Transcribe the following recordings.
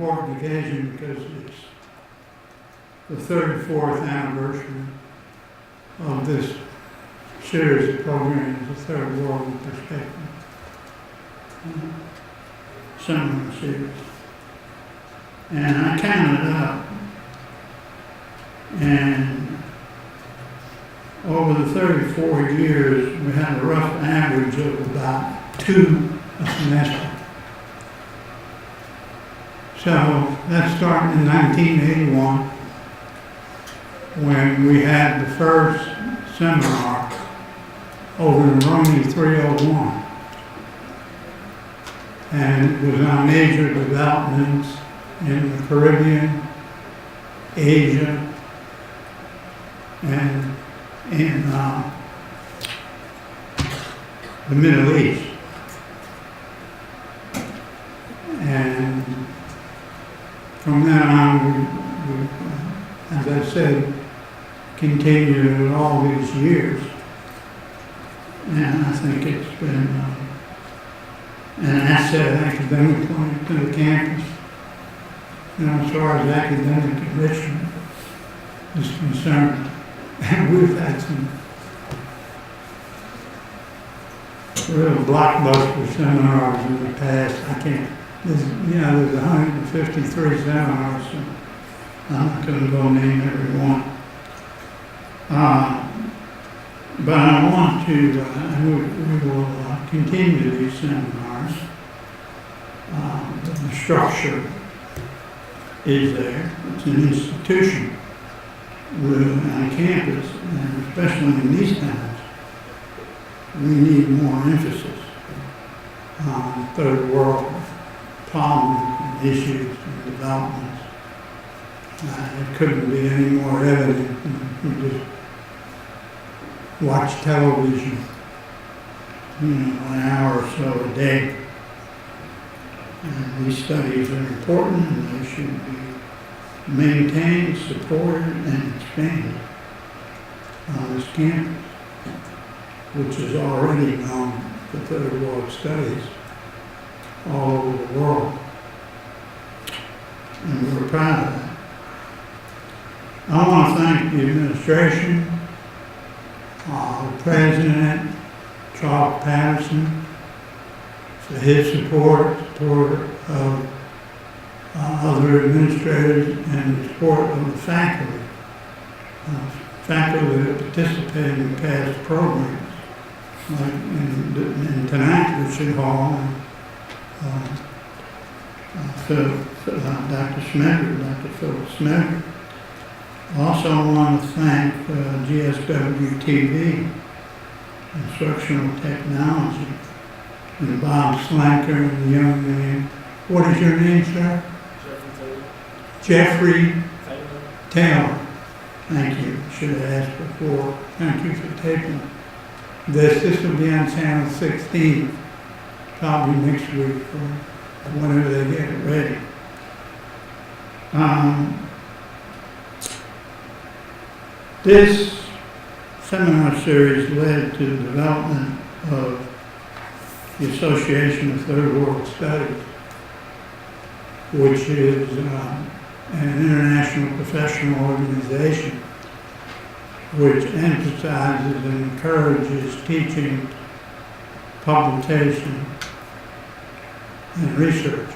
important occasion because it's the 34th anniversary of this series of programs, the Third World Perspective seminar series. And I counted up, and over the 34 years, we had a rough average of about 2 a semester. So that started in 1981 when we had the first seminar over in Rome 301. And it was on major developments in the Caribbean, Asia, and in the Middle East. And from then on, we, as I said, continued all these years. And I think it's been an asset academically to the campus. You know, as far as academic enrichment is concerned. And we've had some real blockbuster seminars in the past. There's 153 seminars, so I'm not going to go name every one. But I want to, we will continue these seminars. The structure is there. It's an institution on campus, and especially in these times, we need more emphasis on third world problems and issues and developments. It couldn't be any more evident than you just watch television, an hour or so a day. And these studies are important, and they should be maintained, supported, and expanded on this campus, which is already known for third world studies all over the world. And we're proud of that. I want to thank the administration, the president, Charles Patterson, for his support of other administrators, and the support of the faculty. Faculty that participate in past programs, like in tonight, Richard Hall, and Dr. Philip Smith. I also want to thank GSW-TV, Instructional Technology, and Bob Slanker and the young man. What is your name, sir? Jeffrey Taylor. Thank you. Should have asked before. Thank you for taping this. This will be on channel 16, probably next week or whenever they get it ready. This seminar series led to the development of the Association of Third World Studies, which is an international professional organization which emphasizes and encourages teaching, publication, and research.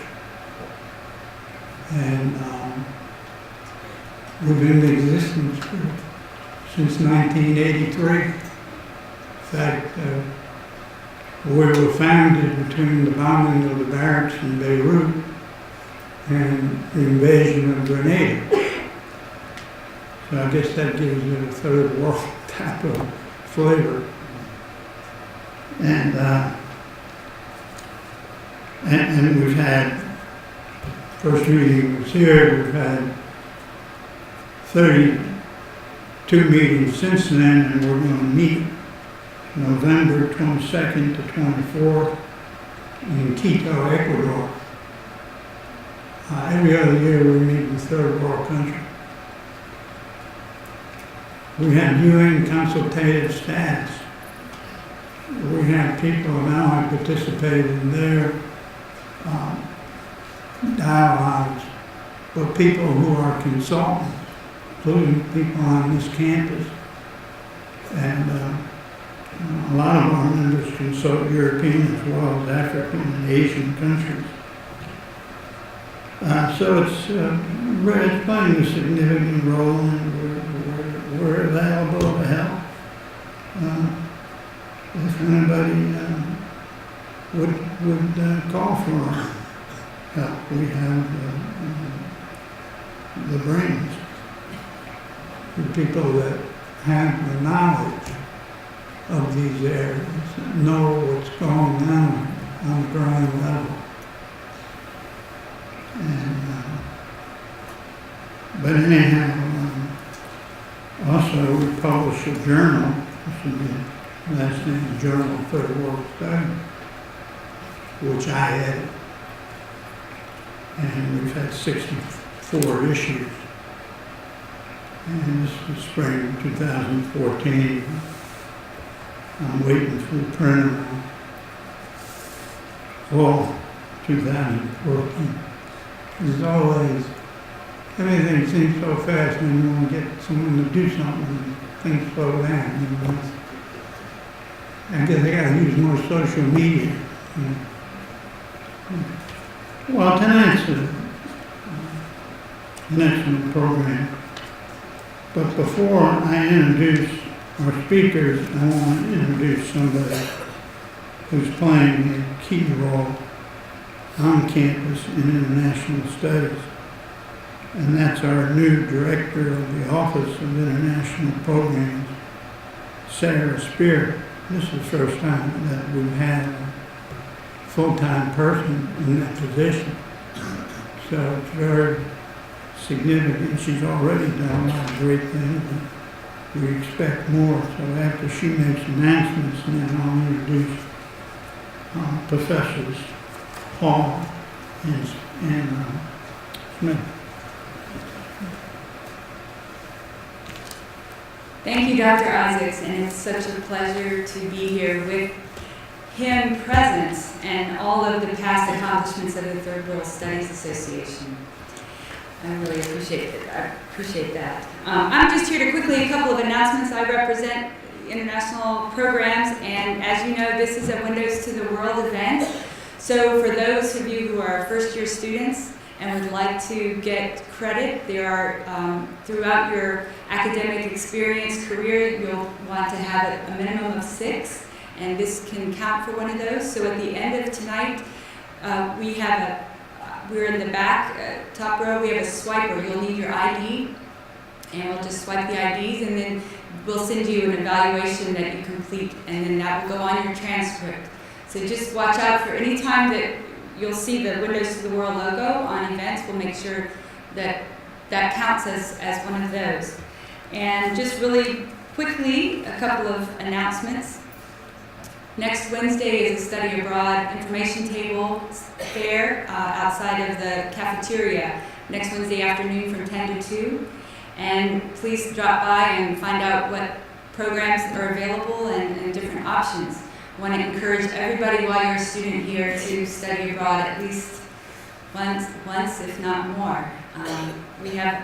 And we've been in existence since 1983. In fact, we were founded between the bombing of the barracks in Beirut and the invasion of Grenada. So I guess that gives it a third world type of flavor. And we've had, first meeting was here, we've had 32 meetings since then, and we're going to meet November 22nd to 24th in Quito, Ecuador. Every other year we meet in third world country. We have UN consultative status. We have people now who participate in their dialogues but people who are consultants, including people on this campus. And a lot of our members consult European as well as African and Asian countries. So it's playing a significant role, and we're available to help. If anybody would call for our help, we have the brains, the people that have the knowledge of these areas, know what's going on the ground level. And, but anyhow, also we publish a journal, which is the last name, Journal of Third World Studies, which I edit. And we've had 64 issues. And this is spring 2014. I'm waiting for the printer now. Fall 2014. As always, everything seems so fast when you want to get someone to do something, things slow down. You know? I guess I got to use more social media. You know? Well, tonight's an excellent program. But before I introduce our speakers, I want to introduce somebody who's playing a key role on campus in international studies. And that's our new director of the Office of International Programs, Sarah Spear. This is the first time that we've had a full-time person in that position. So it's very significant. She's already done a lot of great things, and we expect more. So after she makes announcements, then I'll introduce Professors Hall and Smith. Thank you, Dr. Isaacs, and it's such a pleasure to be here with him present and all of the past accomplishments of the Third World Studies Association. I really appreciate it. I appreciate that. I'm just here to quickly, a couple of announcements. I represent international programs, and as you know, this is a Windows to the World event. So for those of you who are first-year students and would like to get credit, there are, throughout your academic experience, career, you'll want to have a minimum of 6, and this can count for one of those. So at the end of tonight, we're in the back, top row, we have a swiper. You'll need your ID, and we'll just swipe the IDs, and then we'll send you an evaluation that you complete, and then that will go on your transcript. So just watch out for any time that you'll see the Windows to the World logo on events. We'll make sure that that counts as one of those. And just really quickly, a couple of announcements. Next Wednesday is a study abroad information table fair outside of the cafeteria. Next Wednesday afternoon from 10 to 2. And please drop by and find out what programs are available and different options. I want to encourage everybody while you're a student here to study abroad at least once if not more. We have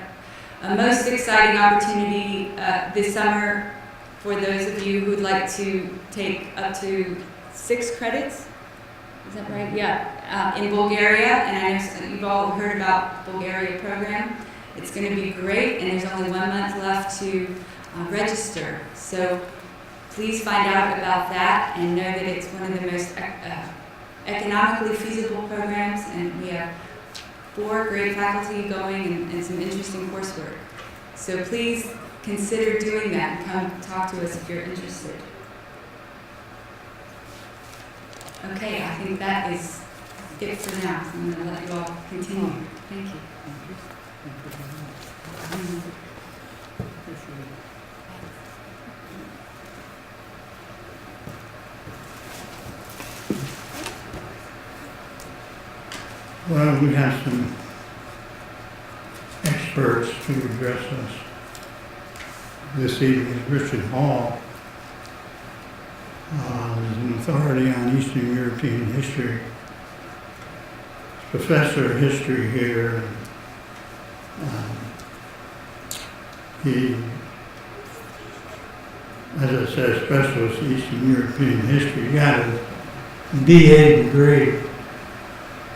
a most exciting opportunity this summer for those of you who'd like to take up to 6 credits. Is that right? Yeah, in Bulgaria, and I know you've all heard about the Bulgaria program. It's going to be great, and there's only 1 month left to register. So please find out about that and know that it's one of the most economically feasible programs, and we have 4 great faculty going and some interesting coursework. So please consider doing that and come talk to us if you're interested. Okay, I think that is it for now. So I'm going to let you all continue. Thank you. Well, we have some experts to address us this evening. Richard Hall is an authority on Eastern European history. Professor of history here, He, as I said, specialist in Eastern European history. He got a BA degree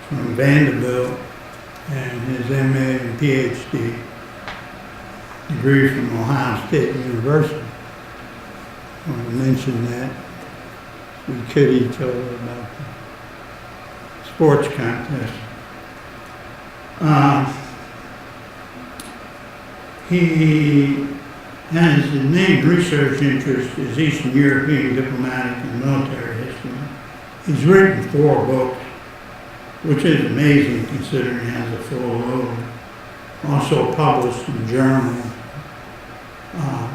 from Vanderbilt and his MA and PhD degree from Ohio State University. I want to mention that. We kid each other about the sports contest. He has the main research interest is Eastern European diplomatic and military history. He's written 4 books, which is amazing considering he has a full load. Also published in journals,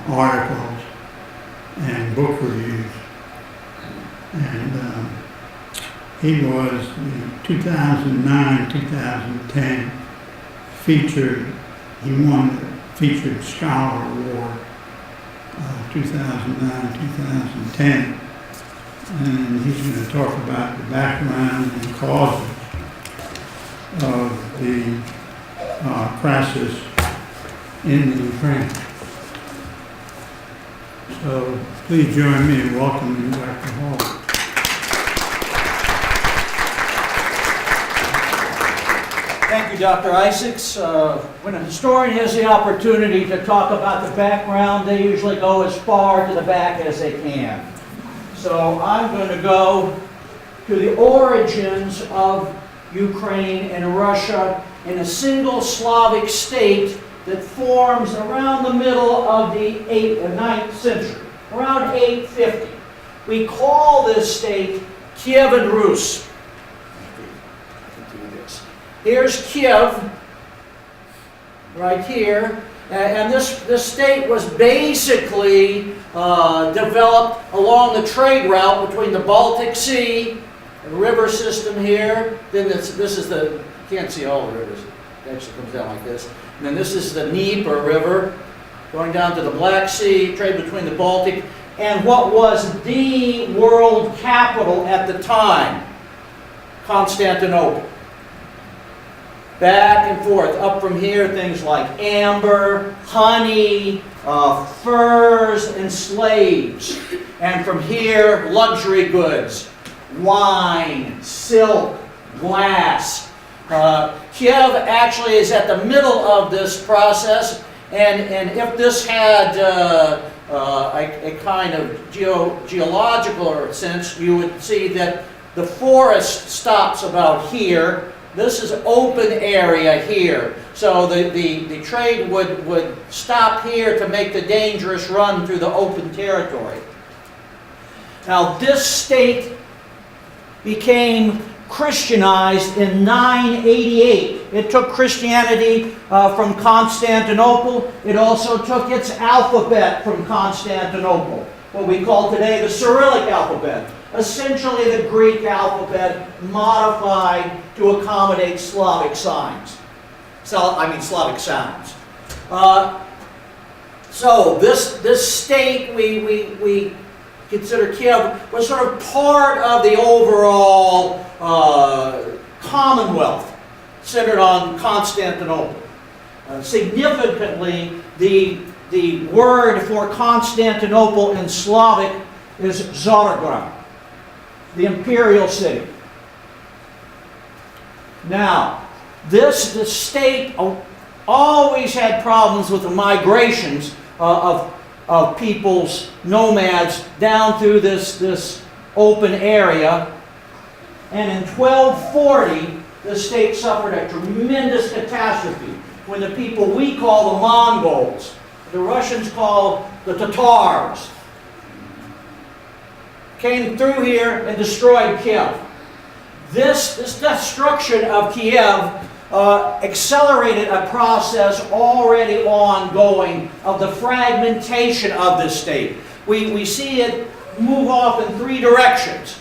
articles, and book reviews. And he was the 2009-2010 he won the Featured Scholar Award, 2009-2010. And he's going to talk about the background and causes of the crisis in the Ukraine. So please join me in welcoming Dr. Hall. Thank you, Dr. Isaacs. When a historian has the opportunity to talk about the background, they usually go as far to the back as they can. So I'm going to go to the origins of Ukraine and Russia in a single Slavic state that forms around the middle of the 9th century, around 850. We call this state Kievan Rus. Here's Kiev, right here, and this state was basically developed along the trade route between the Baltic Sea, the river system here, then this is the, you can't see all the rivers, it actually comes down like this, and then this is the Dnieper River, going down to the Black Sea, trade between the Baltic, and what was the world capital at the time, Constantinople. Back and forth, up from here, things like amber, honey, furs, and slaves. And from here, luxury goods, wine, silk, glass. Kiev actually is at the middle of this process, and if this had a kind of geological sense, you would see that the forest stops about here. This is open area here. So the trade would stop here to make the dangerous run through the open territory. Now this state became Christianized in 988. It took Christianity from Constantinople. It also took its alphabet from Constantinople, what we call today the Cyrillic alphabet. Essentially the Greek alphabet modified to accommodate Slavic signs. Slavic sounds. So this state we consider Kiev was sort of part of the overall Commonwealth centered on Constantinople. Significantly, the word for Constantinople in Slavic is Zarograd, the imperial city. Now, this state always had problems with the migrations of peoples, nomads, down through this open area. And in 1240, the state suffered a tremendous catastrophe when the people we call the Mongols, the Russians call the Tatars, came through here and destroyed Kiev. This destruction of Kiev accelerated a process already ongoing of the fragmentation of this state. We see it move off in 3 directions.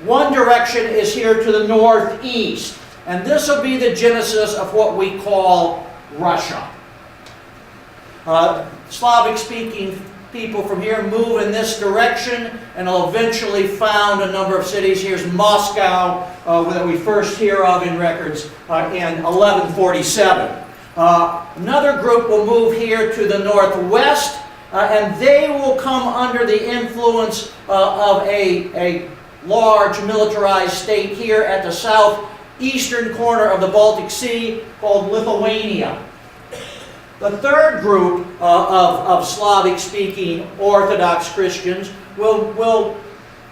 One direction is here to the northeast, and this will be the genesis of what we call Russia. Slavic-speaking people from here move in this direction and will eventually found a number of cities. Here's Moscow, that we first hear of in records in 1147. Another group will move here to the northwest, and they will come under the influence of a large militarized state here at the southeastern corner of the Baltic Sea called Lithuania. The third group of Slavic-speaking Orthodox Christians will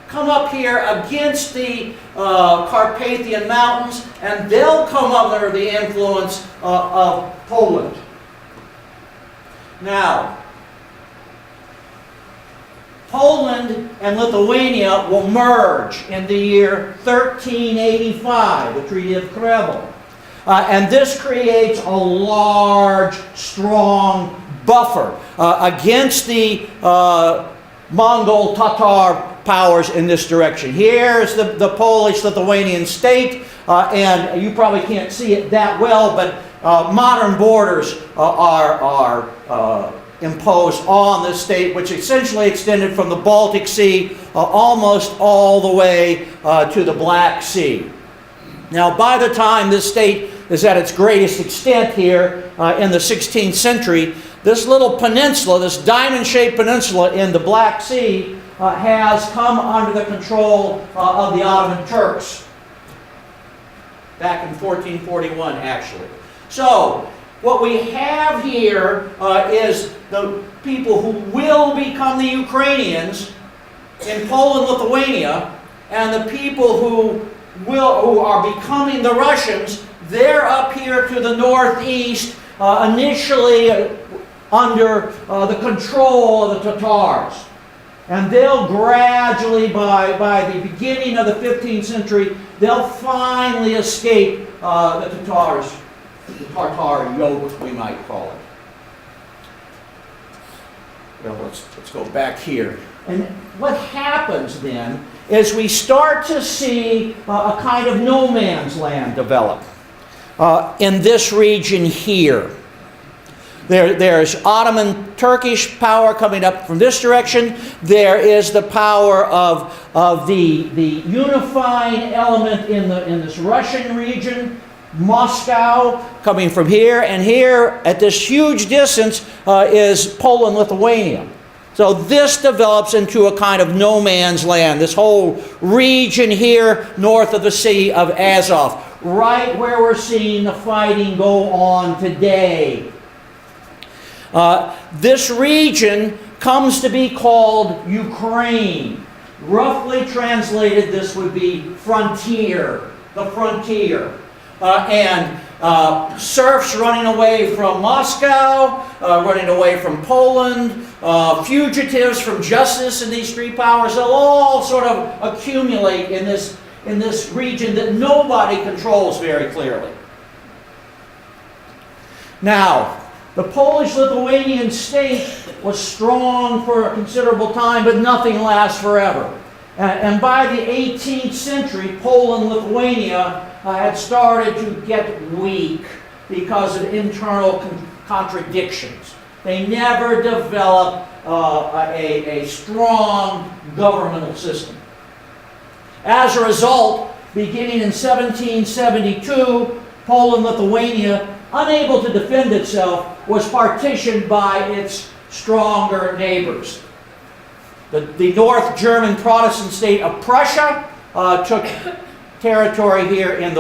come up here against the Carpathian Mountains, and they'll come under the influence of Poland. Now, Poland and Lithuania will merge in the year 1385, the Treaty of Kreml. And this creates a large, strong buffer against the Mongol Tatar powers in this direction. Here's the Polish-Lithuanian state, and you probably can't see it that well, but modern borders are imposed on this state, which essentially extended from the Baltic Sea almost all the way to the Black Sea. Now, by the time this state is at its greatest extent here in the 16th century, this little peninsula, this diamond-shaped peninsula in the Black Sea, has come under the control of the Ottoman Turks. Back in 1441, actually. So, what we have here is the people who will become the Ukrainians in Poland, Lithuania, and the people who are becoming the Russians. They're up here to the northeast, initially under the control of the Tatars. And they'll gradually, by the beginning of the 15th century, they'll finally escape the Tatars, the Tartar yoke, we might call it. Well, let's go back here. And what happens then is we start to see a kind of no man's land develop in this region here. There's Ottoman Turkish power coming up from this direction. There is the power of the unifying element in this Russian region, Moscow, coming from here. And here, at this huge distance, is Poland, Lithuania. So this develops into a kind of no man's land. This whole region here north of the Sea of Azov, right where we're seeing the fighting go on today. This region comes to be called Ukraine. Roughly translated, this would be frontier, the frontier. Serfs running away from Moscow, running away from Poland, fugitives from justice in these three powers, they'll all sort of accumulate in this region that nobody controls very clearly. Now, the Polish-Lithuanian state was strong for a considerable time, but nothing lasts forever. And by the 18th century, Poland-Lithuania had started to get weak because of internal contradictions. They never developed a strong governmental system. As a result, beginning in 1772, Poland-Lithuania, unable to defend itself, was partitioned by its stronger neighbors. The North German Protestant state of Prussia took territory here in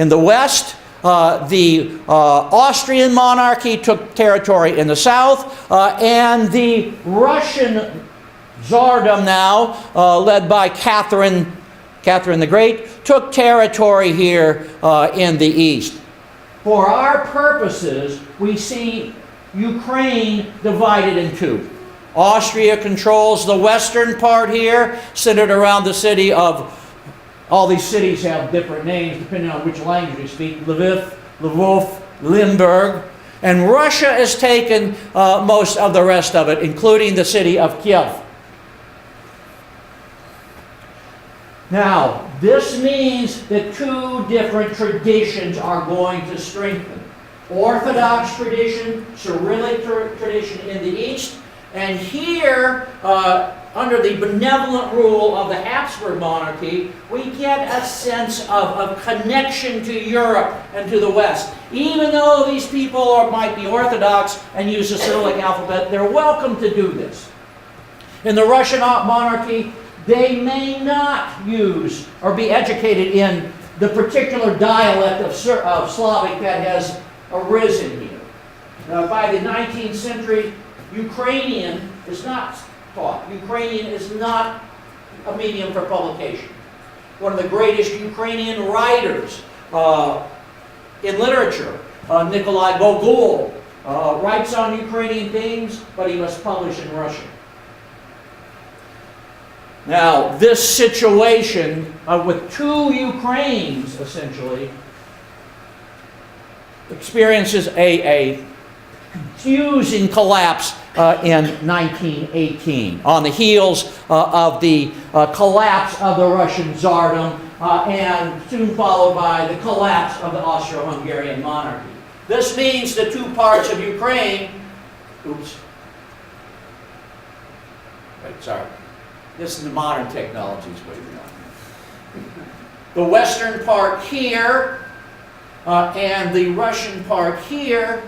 the west. The Austrian monarchy took territory in the south. And the Russian Tsardom now, led by Catherine the Great, took territory here in the east. For our purposes, we see Ukraine divided in two. Austria controls the western part here, centered around the city of, all these cities have different names depending on which language you speak, Lviv, Lvov, Limburg. And Russia has taken most of the rest of it, including the city of Kiev. Now, this means that two different traditions are going to strengthen. Orthodox tradition, Cyrillic tradition in the east, And here, under the benevolent rule of the Habsburg monarchy, we get a sense of connection to Europe and to the West. Even though these people might be Orthodox and use the Cyrillic alphabet, they're welcome to do this. In the Russian monarchy, they may not use or be educated in the particular dialect of Slavic that has arisen here. By the 19th century, Ukrainian is not taught. Ukrainian is not a medium for publication. One of the greatest Ukrainian writers in literature, Nikolai Gogol, writes on Ukrainian things, but he must publish in Russian. Now, this situation with two Ukraines, essentially, experiences a confusing collapse in 1918, on the heels of the collapse of the Russian Tsardom, and soon followed by the collapse of the Austro-Hungarian monarchy. This means the two parts of Ukraine, this is the modern technologies way beyond. The western part here and the Russian part here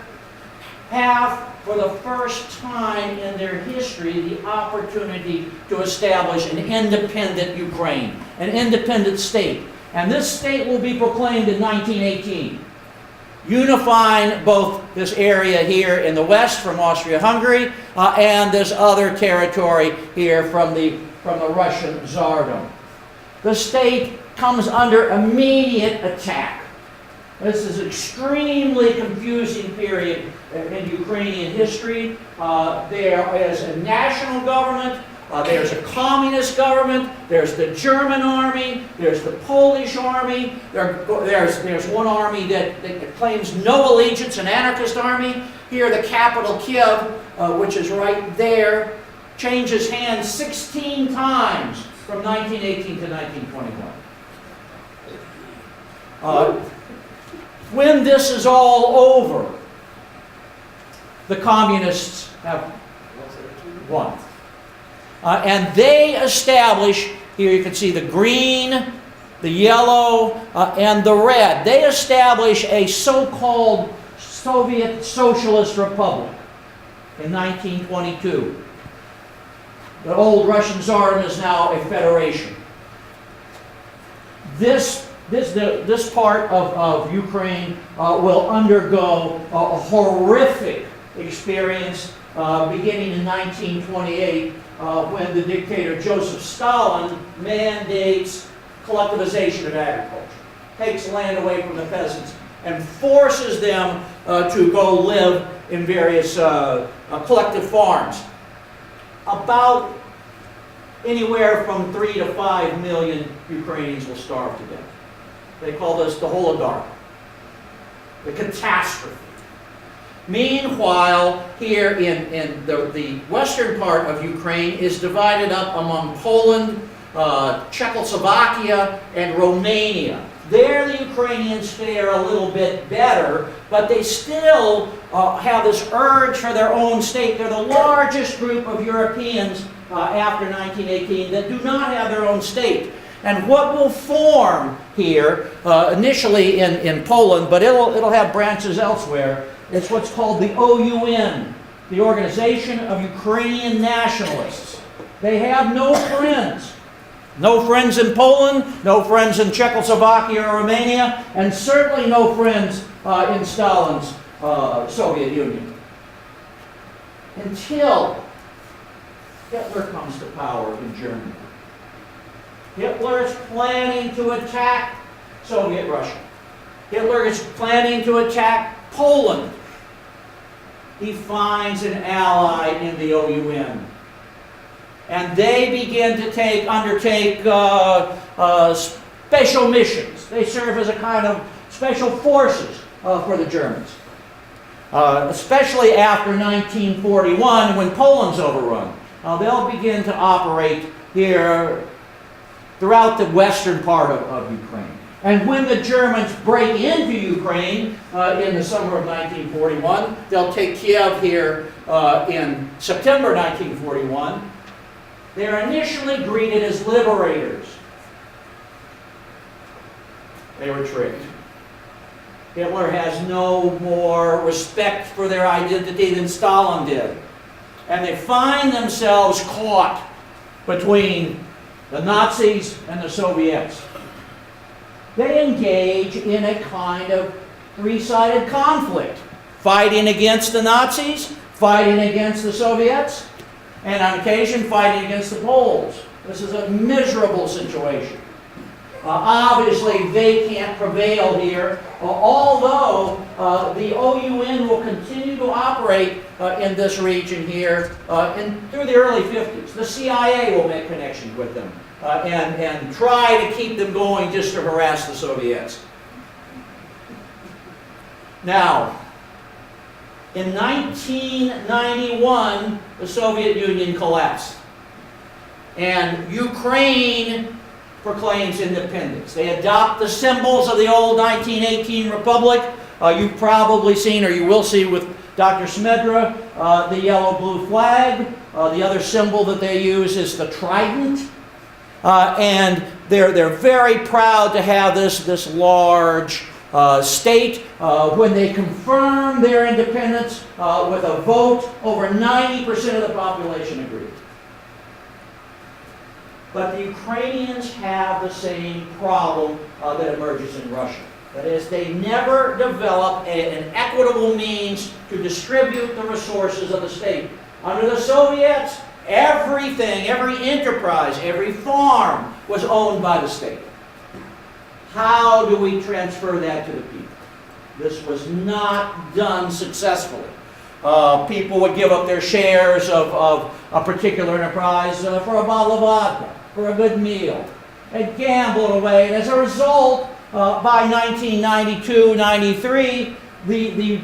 have, for the first time in their history, the opportunity to establish an independent Ukraine, an independent state. And this state will be proclaimed in 1918, unifying both this area here in the west from Austria-Hungary and this other territory here from the Russian Tsardom. The state comes under immediate attack. This is an extremely confusing period in Ukrainian history. There is a national government, there's a communist government, there's the German army, there's the Polish army, there's one army that claims no allegiance, an anarchist army. Here the capital, Kiev, which is right there, changes hands 16 times from 1918 to 1921. When this is all over, the communists have won. And they establish, here you can see the green, the yellow, and the red. They establish a so-called Soviet Socialist Republic in 1922. The old Russian Tsardom is now a federation. This part of Ukraine will undergo a horrific experience beginning in 1928 when the dictator Joseph Stalin mandates collectivization of agriculture, takes land away from the peasants, and forces them to go live in various collective farms. About anywhere from 3 to 5 million Ukrainians will starve to death. They call this the Holodomor, the catastrophe. Meanwhile, here in the western part of Ukraine is divided up among Poland, Czechoslovakia, and Romania. There the Ukrainians fare a little bit better, but they still have this urge for their own state. They're the largest group of Europeans after 1918 that do not have their own state. And what will form here, initially in Poland, but it'll have branches elsewhere, is what's called the OUN, the Organization of Ukrainian Nationalists. They have no friends. No friends in Poland, no friends in Czechoslovakia or Romania, and certainly no friends in Stalin's Soviet Union. Until Hitler comes to power in Germany. Hitler is planning to attack Soviet Russia. Hitler is planning to attack Poland. He finds an ally in the OUN. And they begin to undertake special missions. They serve as a kind of special forces for the Germans. Especially after 1941, when Poland's overrun. They'll begin to operate here throughout the western part of Ukraine. And when the Germans break into Ukraine in the summer of 1941, they'll take Kiev here in September 1941. They're initially greeted as liberators. They were tricked. Hitler has no more respect for their identity than Stalin did. And they find themselves caught between the Nazis and the Soviets. They engage in a kind of three-sided conflict, fighting against the Nazis, fighting against the Soviets, and on occasion fighting against the Poles. This is a miserable situation. Obviously, they can't prevail here, although the OUN will continue to operate in this region here through the early 50s. The CIA will make connections with them and try to keep them going just to harass the Soviets. Now, in 1991, the Soviet Union collapsed, and Ukraine proclaims independence. They adopt the symbols of the old 1918 republic. You've probably seen, or you will see with Dr. Smedra, the yellow-blue flag. The other symbol that they use is the trident. And they're very proud to have this large state. When they confirm their independence with a vote, over 90% of the population agreed. But the Ukrainians have the same problem that emerges in Russia. That is, they never develop an equitable means to distribute the resources of the state. Under the Soviets, everything, every enterprise, every farm was owned by the state. How do we transfer that to the people? This was not done successfully. People would give up their shares of a particular enterprise for a bottle of vodka, for a good meal, and gamble it away. And as a result, by 1992-93, the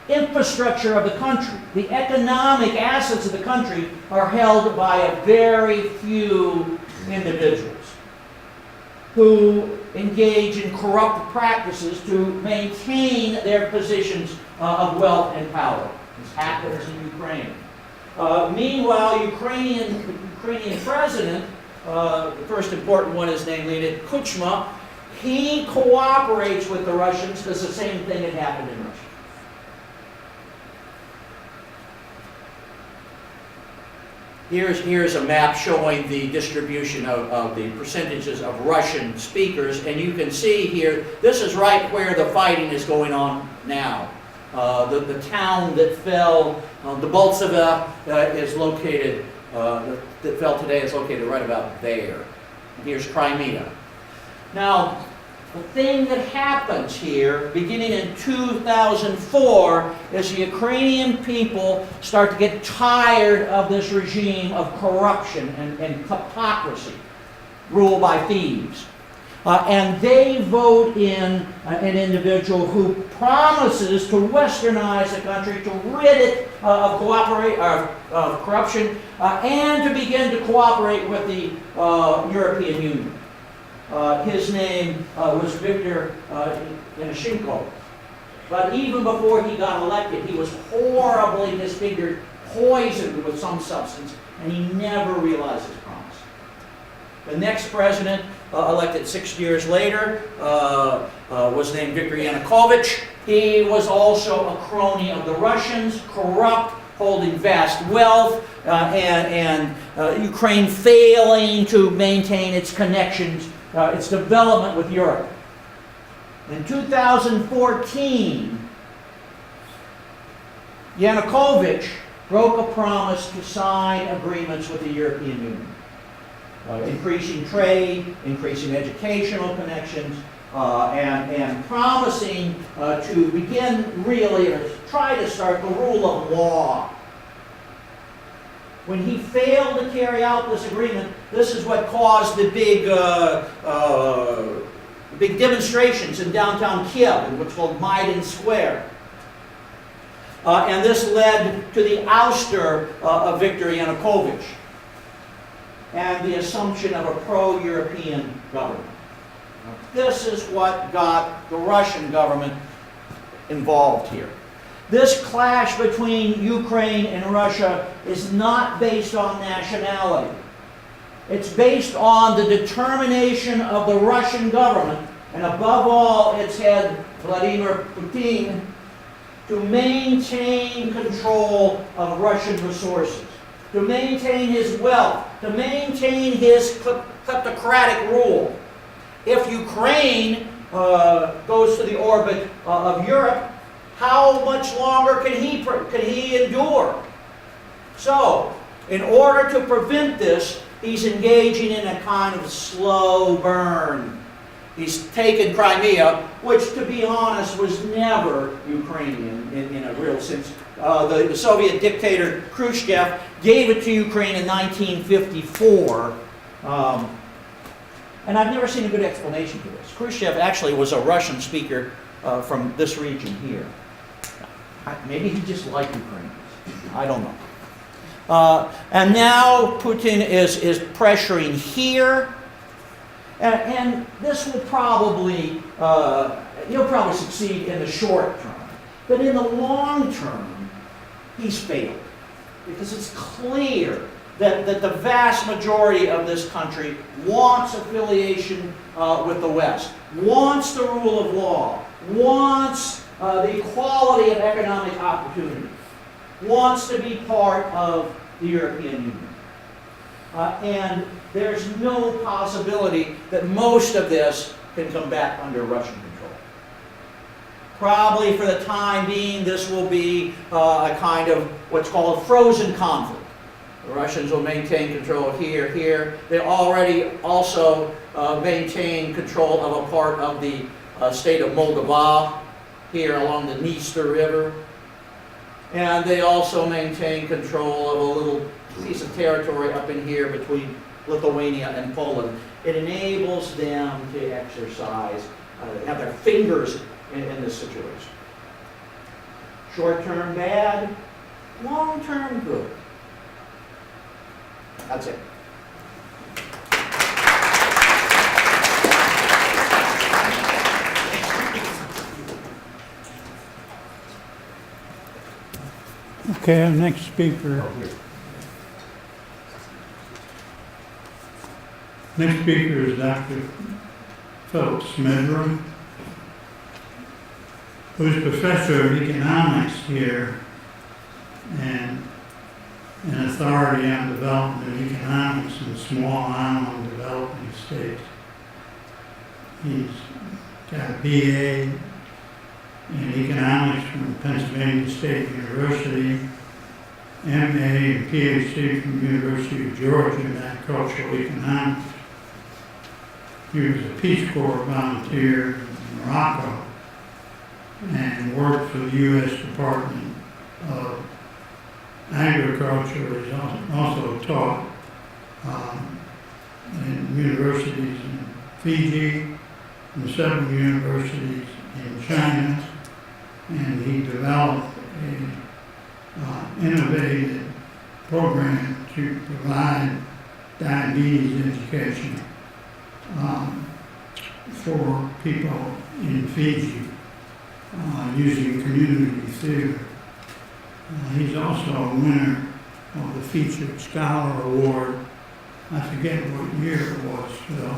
infrastructure of the country, the economic assets of the country are held by a very few individuals who engage in corrupt practices to maintain their positions of wealth and power. This happens in Ukraine. Meanwhile, Ukrainian president, the first important one is named Leonid Kuchma, he cooperates with the Russians because the same thing had happened in Russia. Here's a map showing the distribution of the percentages of Russian speakers, and you can see here, this is right where the fighting is going on now. The town that fell, the Bolseva, is located, that fell today is located right about there. And here's Crimea. Now, the thing that happens here, beginning in 2004, is the Ukrainian people start to get tired of this regime of corruption and hypocrisy, ruled by thieves. And they vote in an individual who promises to westernize the country, to rid it of corruption, and to begin to cooperate with the European Union. His name was Viktor Yanushchenko. But even before he got elected, he was horribly disfigured, poisoned with some substance, and he never realized his promise. The next president, elected 6 years later, was named Viktor Yanukovych. He was also a crony of the Russians, corrupt, holding vast wealth, and Ukraine failing to maintain its connections, its development with Europe. In 2014, Yanukovych broke a promise to sign agreements with the European Union, increasing trade, increasing educational connections, and promising to begin really, or try to start the rule of law. When he failed to carry out this agreement, this is what caused the big demonstrations in downtown Kiev, which was called Maidan Square. And this led to the ouster of Viktor Yanukovych and the assumption of a pro-European government. This is what got the Russian government involved here. This clash between Ukraine and Russia is not based on nationality. It's based on the determination of the Russian government, and above all, its head, Vladimir Putin, to maintain control of Russian resources, to maintain his wealth, to maintain his kleptocratic rule. If Ukraine goes to the orbit of Europe, how much longer can he endure? So, in order to prevent this, he's engaging in a kind of slow burn. He's taken Crimea, which, to be honest, was never Ukrainian in a real sense. The Soviet dictator Khrushchev gave it to Ukraine in 1954. And I've never seen a good explanation for this. Khrushchev actually was a Russian speaker from this region here. Maybe he just liked Ukrainians. I don't know. And now Putin is pressuring here. And this will probably, he'll probably succeed in the short term. But in the long term, he's failed. Because it's clear that the vast majority of this country wants affiliation with the West, wants the rule of law, wants the equality of economic opportunity, wants to be part of the European Union. And there's no possibility that most of this can come back under Russian control. Probably for the time being, this will be a kind of what's called a frozen conflict. The Russians will maintain control here. They already also maintain control of a part of the state of Moldova, here along the Dniester River. And they also maintain control of a little piece of territory up in here between Lithuania and Poland. It enables them to exercise, have their fingers in this situation. Short-term bad, long-term good. That's it. Okay, our next speaker. Next speaker is Dr. Philip Smedra, who's professor of economics here and an authority on development of economics in small island developing states. He's got a BA in economics from Pennsylvania State University, MA and PhD from the University of Georgia in agricultural economics. He was a Peace Corps volunteer in Morocco and worked for the U.S. Department of Agriculture. He's also taught in universities in Fiji and several universities in China, and he developed an innovative program to provide diabetes education for people in Fiji using community theater. He's also a winner of the Featured Scholar Award. I forget what year it was, Phil.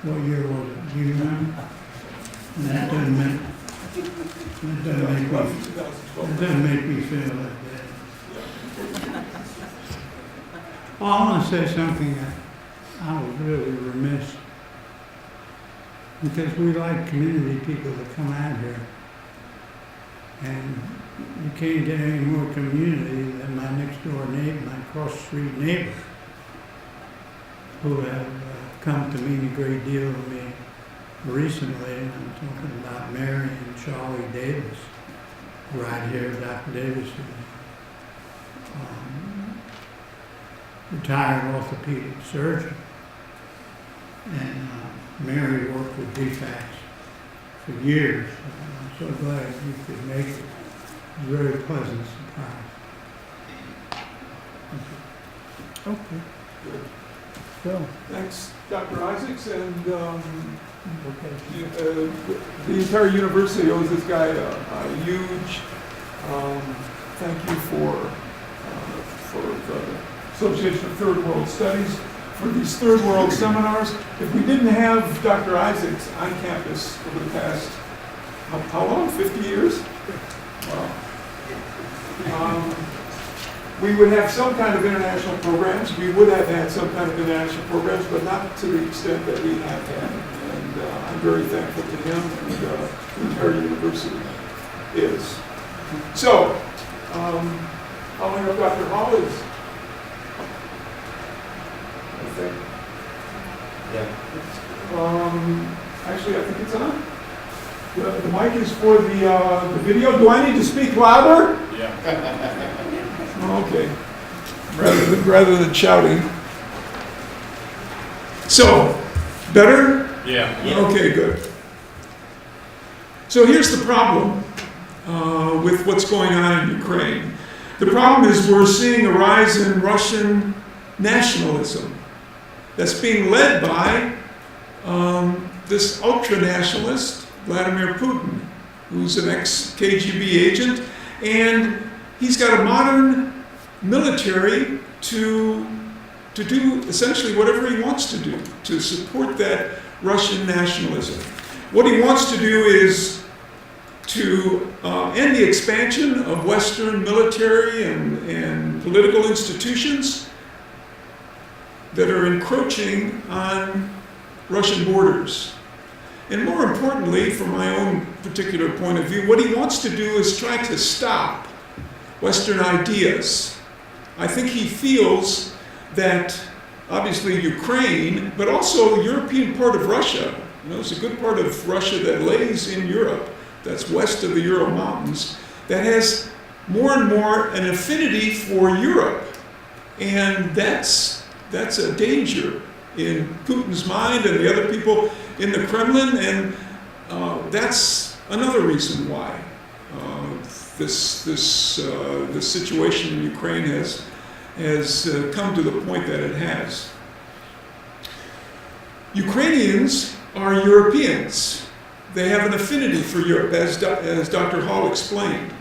What year was it? Do you remember? And that doesn't make me feel like that. Well, I want to say something that I was really remiss, because we like community people to come out here. And you can't get any more community than my next door neighbor, my cross the street neighbor, who have come to mean a great deal to me recently. And I'm talking about Mary and Charlie Davis, right here. Dr. Davis is retired orthopedic surgeon. And Mary worked with DFACS for years. I'm so glad you could make it. It was a very pleasant surprise. Okay. Phil? Thanks, Dr. Isaacs, and Okay. the entire university owes this guy a huge thank you for the Association of Third World Studies for these third world seminars. If we didn't have Dr. Isaacs on campus over the past, how long, 50 years? Wow. We would have some kind of international programs. We would have had some kind of international programs, but not to the extent that we have had. And I'm very thankful to him, and the entire university is. So, I'll bring up Dr. Hall is, I think. Yeah. Actually, I think it's on. The mic is for the video. Do I need to speak louder? Yeah. Okay. Rather than shouting. So, better? Yeah. Okay, good. So here's the problem with what's going on in Ukraine. The problem is we're seeing a rise in Russian nationalism that's being led by this ultra-nationalist, Vladimir Putin, who's an ex-KGB agent, and he's got a modern military to do essentially whatever he wants to do to support that Russian nationalism. What he wants to do is to end the expansion of Western military and political institutions that are encroaching on Russian borders. And more importantly, from my own particular point of view, what he wants to do is try to stop Western ideas. I think he feels that obviously Ukraine, but also the European part of Russia, there's a good part of Russia that lays in Europe, that's west of the Ural Mountains, that has more and more an affinity for Europe. And that's a danger in Putin's mind and the other people in the Kremlin, and that's another reason why this situation in Ukraine has come to the point that it has. Ukrainians are Europeans. They have an affinity for Europe, as Dr. Hall explained.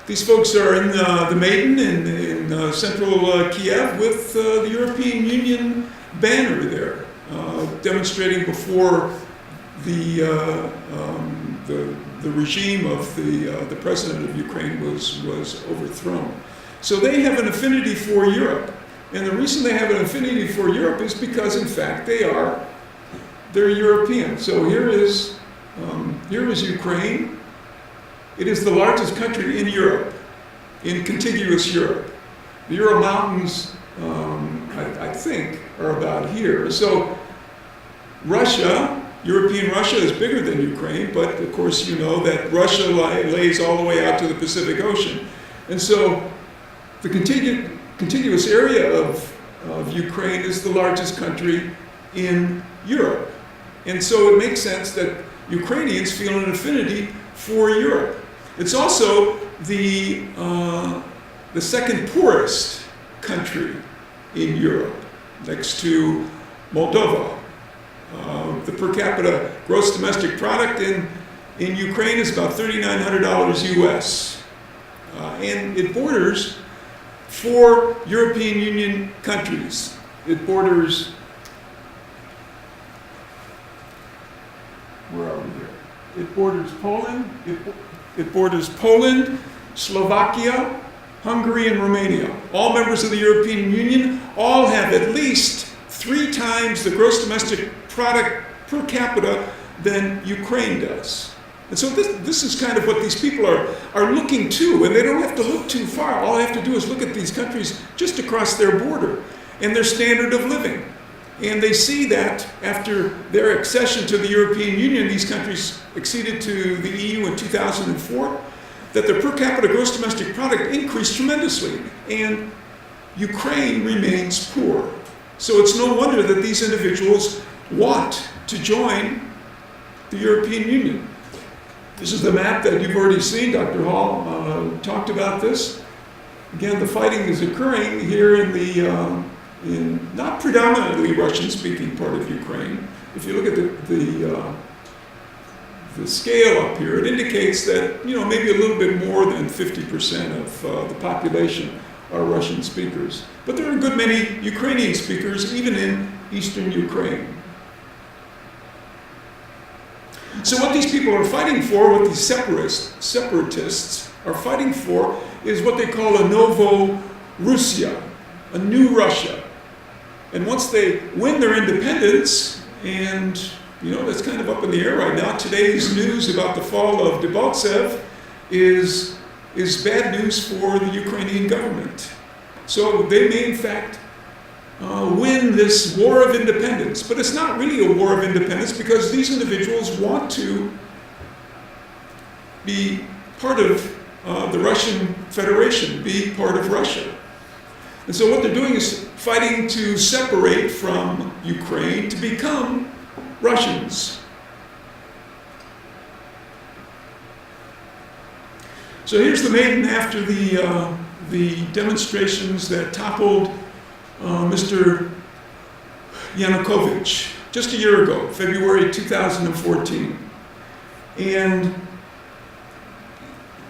These folks are in the Maidan in central Kiev with the European Union banner there, demonstrating before the regime of the president of Ukraine was overthrown. So they have an affinity for Europe, and the reason they have an affinity for Europe is because, in fact, they're European. So here is Ukraine. It is the largest country in Europe, in contiguous Europe. The Ural Mountains, I think, are about here. So Russia, European Russia, is bigger than Ukraine, but of course you know that Russia lays all the way out to the Pacific Ocean. And so the contiguous area of Ukraine is the largest country in Europe. And so it makes sense that Ukrainians feel an affinity for Europe. It's also the second poorest country in Europe, next to Moldova. The per capita gross domestic product in Ukraine is about $3,900 US. And it borders 4 European Union countries. It borders, where are we here? It borders Poland. It borders Poland, Slovakia, Hungary, and Romania. All members of the European Union, all have at least 3 times the gross domestic product per capita than Ukraine does. And so this is kind of what these people are looking to, and they don't have to look too far. All they have to do is look at these countries just across their border and their standard of living. And they see that after their accession to the European Union, these countries acceded to the EU in 2004, that their per capita gross domestic product increased tremendously, and Ukraine remains poor. So it's no wonder that these individuals want to join the European Union. This is the map that you've already seen. Dr. Hall talked about this. Again, the fighting is occurring here in in not predominantly Russian-speaking part of Ukraine. If you look at the scale up here, it indicates that, maybe a little bit more than 50% of the population are Russian speakers. But there are a good many Ukrainian speakers, even in eastern Ukraine. So what these people are fighting for, what these separatists are fighting for, is what they call a Novo Russia, a new Russia. And once they win their independence, and that's kind of up in the air right now, today's news about the fall of Debaltseve is bad news for the Ukrainian government. So they may in fact win this war of independence. But it's not really a war of independence because these individuals want to be part of the Russian Federation, be part of Russia. And so what they're doing is fighting to separate from Ukraine to become Russians. So here's the maiden after the demonstrations that toppled Mr. Yanukovych just a year ago, February 2014. And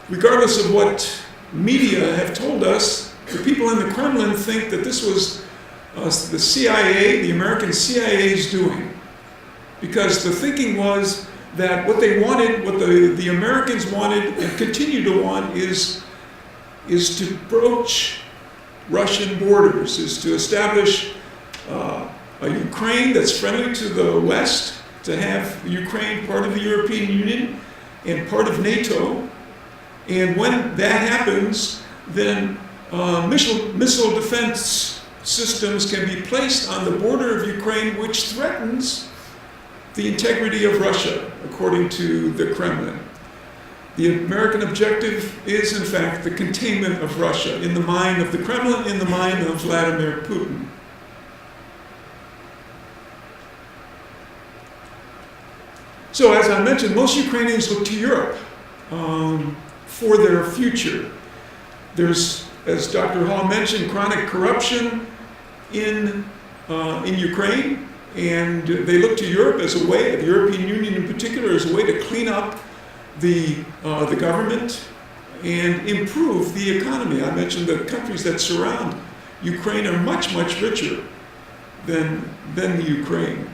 regardless of what media have told us, the people in the Kremlin think that this was the CIA, the American CIA's doing. Because the thinking was that what they wanted, what the Americans wanted and continue to want is to broach Russian borders, is to establish a Ukraine that's friendly to the West, to have Ukraine part of the European Union and part of NATO. And when that happens, then missile defense systems can be placed on the border of Ukraine, which threatens the integrity of Russia, according to the Kremlin. The American objective is, in fact, the containment of Russia in the mind of the Kremlin, in the mind of Vladimir Putin. So, as I mentioned, most Ukrainians look to Europe for their future. There's, as Dr. Hall mentioned, chronic corruption in Ukraine, and they look to Europe as a way, the European Union in particular, as a way to clean up the government and improve the economy. I mentioned the countries that surround Ukraine are much, much richer than the Ukraine.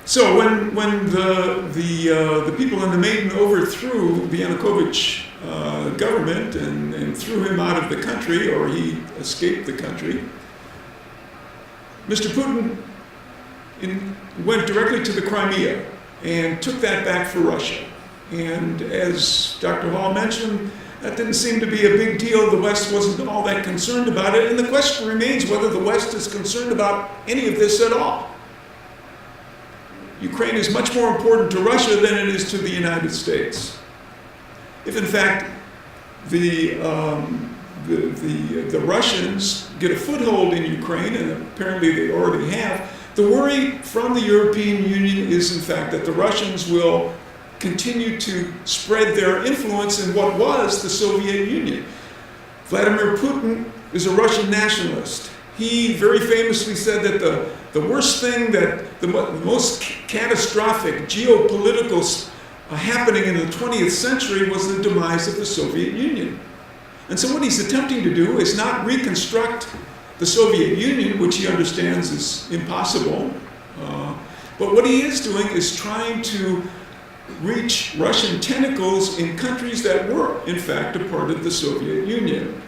So when the people in the Maidan overthrew the Yanukovych government and threw him out of the country, or he escaped the country, Mr. Putin went directly to the Crimea and took that back for Russia. And as Dr. Hall mentioned, that didn't seem to be a big deal. The West wasn't all that concerned about it. And the question remains whether the West is concerned about any of this at all. Ukraine is much more important to Russia than it is to the United States. If in fact the Russians get a foothold in Ukraine, and apparently they already have, the worry from the European Union is in fact that the Russians will continue to spread their influence in what was the Soviet Union. Vladimir Putin is a Russian nationalist. He very famously said that the worst thing, that the most catastrophic geopolitical happening in the 20th century was the demise of the Soviet Union. And so what he's attempting to do is not reconstruct the Soviet Union, which he understands is impossible, but what he is doing is trying to reach Russian tentacles in countries that were, in fact, a part of the Soviet Union.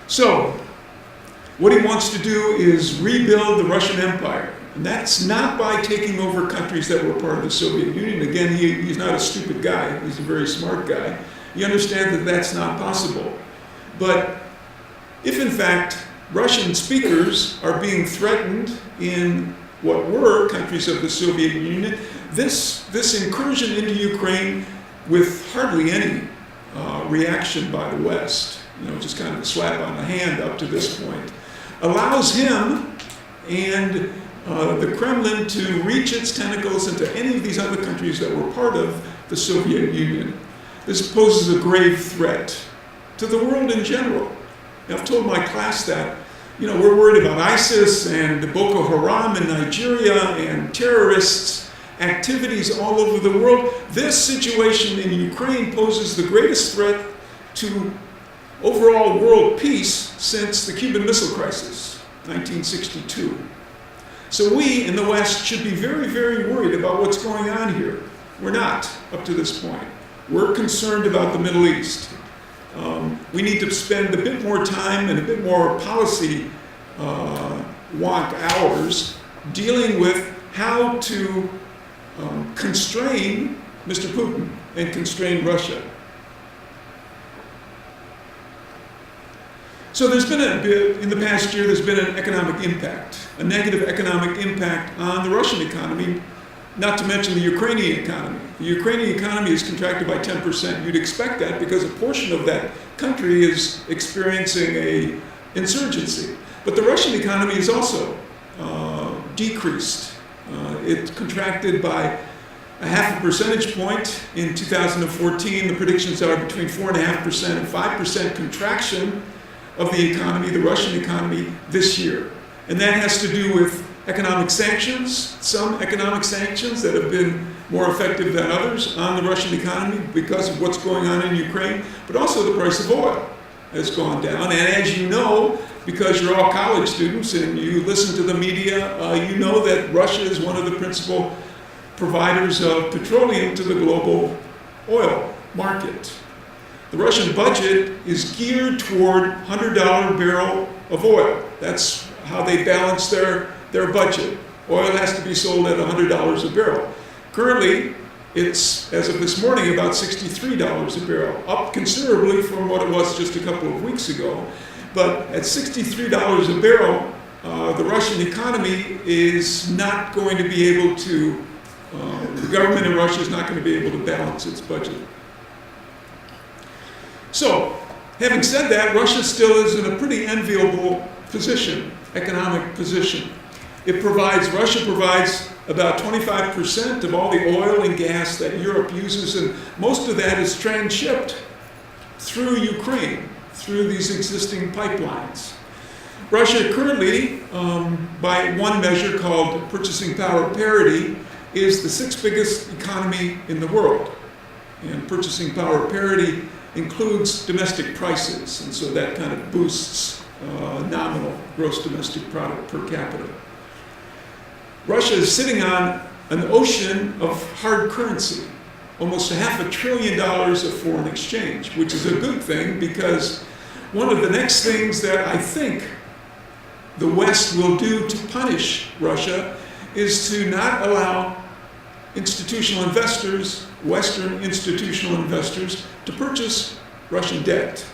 So, what he wants to do is rebuild the Russian Empire. And that's not by taking over countries that were part of the Soviet Union. Again, he's not a stupid guy. He's a very smart guy. He understands that that's not possible. But if, in fact, Russian speakers are being threatened in what were countries of the Soviet Union, this incursion into Ukraine with hardly any reaction by the West, just kind of a slap on the hand up to this point, allows him and the Kremlin to reach its tentacles into any of these other countries that were part of the Soviet Union. This poses a grave threat to the world in general. I've told my class that, we're worried about ISIS and Boko Haram in Nigeria and terrorists, activities all over the world. This situation in Ukraine poses the greatest threat to overall world peace since the Cuban Missile Crisis, 1962. So we in the West should be very, very worried about what's going on here. We're not up to this point. We're concerned about the Middle East. We need to spend a bit more time and a bit more policy wonk hours dealing with how to constrain Mr. Putin and constrain Russia. So in the past year, there's been an economic impact, a negative economic impact on the Russian economy, not to mention the Ukrainian economy. The Ukrainian economy is contracted by 10%. You'd expect that because a portion of that country is experiencing an insurgency. But the Russian economy is also decreased. It contracted by a half a percentage point in 2014. The predictions are between 4.5% and 5% contraction of the economy, the Russian economy, this year. And that has to do with economic sanctions, some economic sanctions that have been more effective than others on the Russian economy because of what's going on in Ukraine, but also the price of oil has gone down. And as you know, because you're all college students and you listen to the media, you know that Russia is one of the principal providers of petroleum to the global oil market. The Russian budget is geared toward $100 barrel of oil. That's how they balance their budget. Oil has to be sold at $100 a barrel. Currently, it's, as of this morning, about $63 a barrel, up considerably from what it was just a couple of weeks ago. But at $63 a barrel, the Russian economy is not going to be able to, the government in Russia is not going to be able to balance its budget. So, having said that, Russia still is in a pretty enviable position, economic position. Russia provides about 25% of all the oil and gas that Europe uses, and most of that is transshipped through Ukraine, through these existing pipelines. Russia currently, by one measure called purchasing power parity, is the sixth biggest economy in the world. And purchasing power parity includes domestic prices, and so that kind of boosts nominal gross domestic product per capita. Russia is sitting on an ocean of hard currency, almost $500 billion of foreign exchange, which is a good thing because one of the next things that I think the West will do to punish Russia is to not allow institutional investors, Western institutional investors, to purchase Russian debt.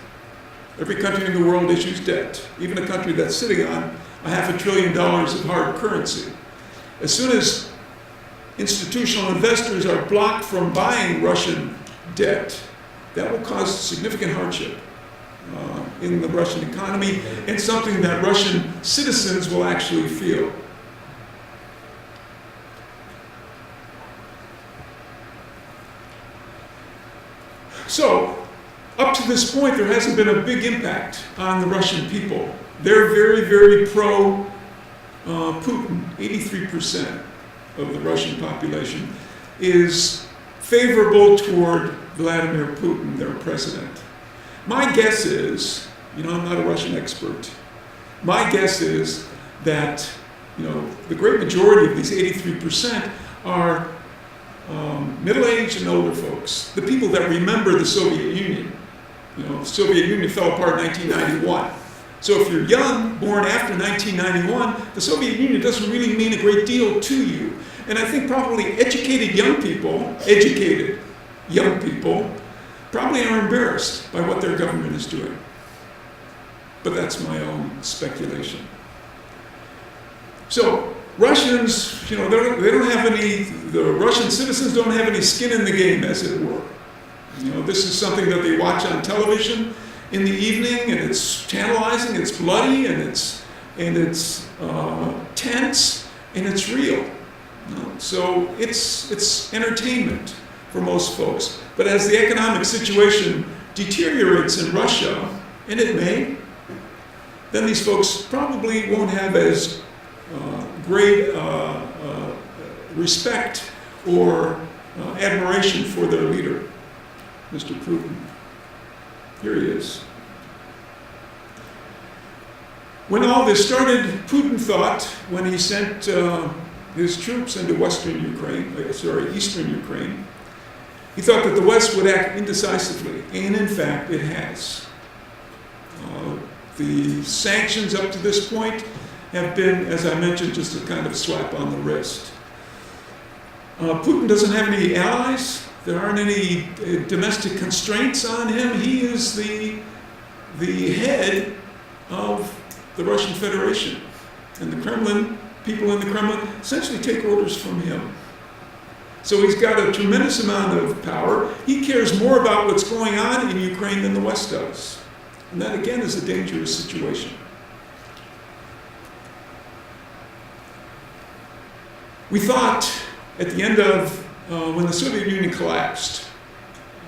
Every country in the world issues debt, even a country that's sitting on $500 billion of hard currency. As soon as institutional investors are blocked from buying Russian debt, that will cause significant hardship in the Russian economy and something that Russian citizens will actually feel. So, up to this point, there hasn't been a big impact on the Russian people. They're very, very pro-Putin. 83% of the Russian population is favorable toward Vladimir Putin, their president. My guess is, I'm not a Russian expert, my guess is that, the great majority of these 83% are middle-aged and older folks, the people that remember the Soviet Union. The Soviet Union fell apart in 1991. So if you're young, born after 1991, the Soviet Union doesn't really mean a great deal to you. And I think probably educated young people, probably are embarrassed by what their government is doing. But that's my own speculation. So Russians, they don't have any, the Russian citizens don't have any skin in the game, as it were. This is something that they watch on television in the evening, and it's tantalizing, it's bloody, and it's tense, and it's real. So it's entertainment for most folks. But as the economic situation deteriorates in Russia, and it may, then these folks probably won't have as great respect or admiration for their leader, Mr. Putin. Here he is. When all this started, Putin thought, when he sent his troops into Eastern Ukraine, he thought that the West would act indecisively, and in fact it has. The sanctions up to this point have been, as I mentioned, just a kind of slap on the wrist. Putin doesn't have any allies. There aren't any domestic constraints on him. He is the head of the Russian Federation. And the Kremlin, people in the Kremlin, essentially take orders from him. So he's got a tremendous amount of power. He cares more about what's going on in Ukraine than the West does. And that, again, is a dangerous situation. We thought at the end of when the Soviet Union collapsed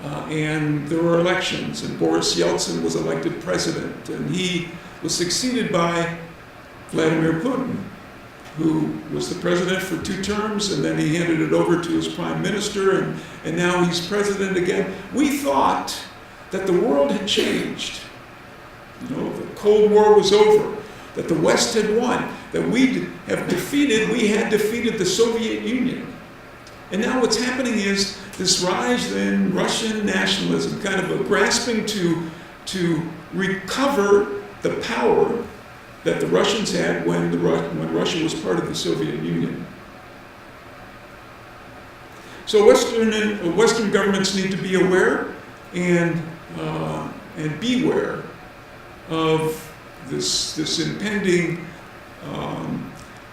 and there were elections and Boris Yeltsin was elected president and he was succeeded by Vladimir Putin, who was the president for 2 terms, and then he handed it over to his prime minister, and now he's president again. We thought that the world had changed. The Cold War was over, that the West had won, that we had defeated the Soviet Union. And now what's happening is this rise in Russian nationalism, kind of a grasping to recover the power that the Russians had when Russia was part of the Soviet Union. So Western governments need to be aware and beware of this impending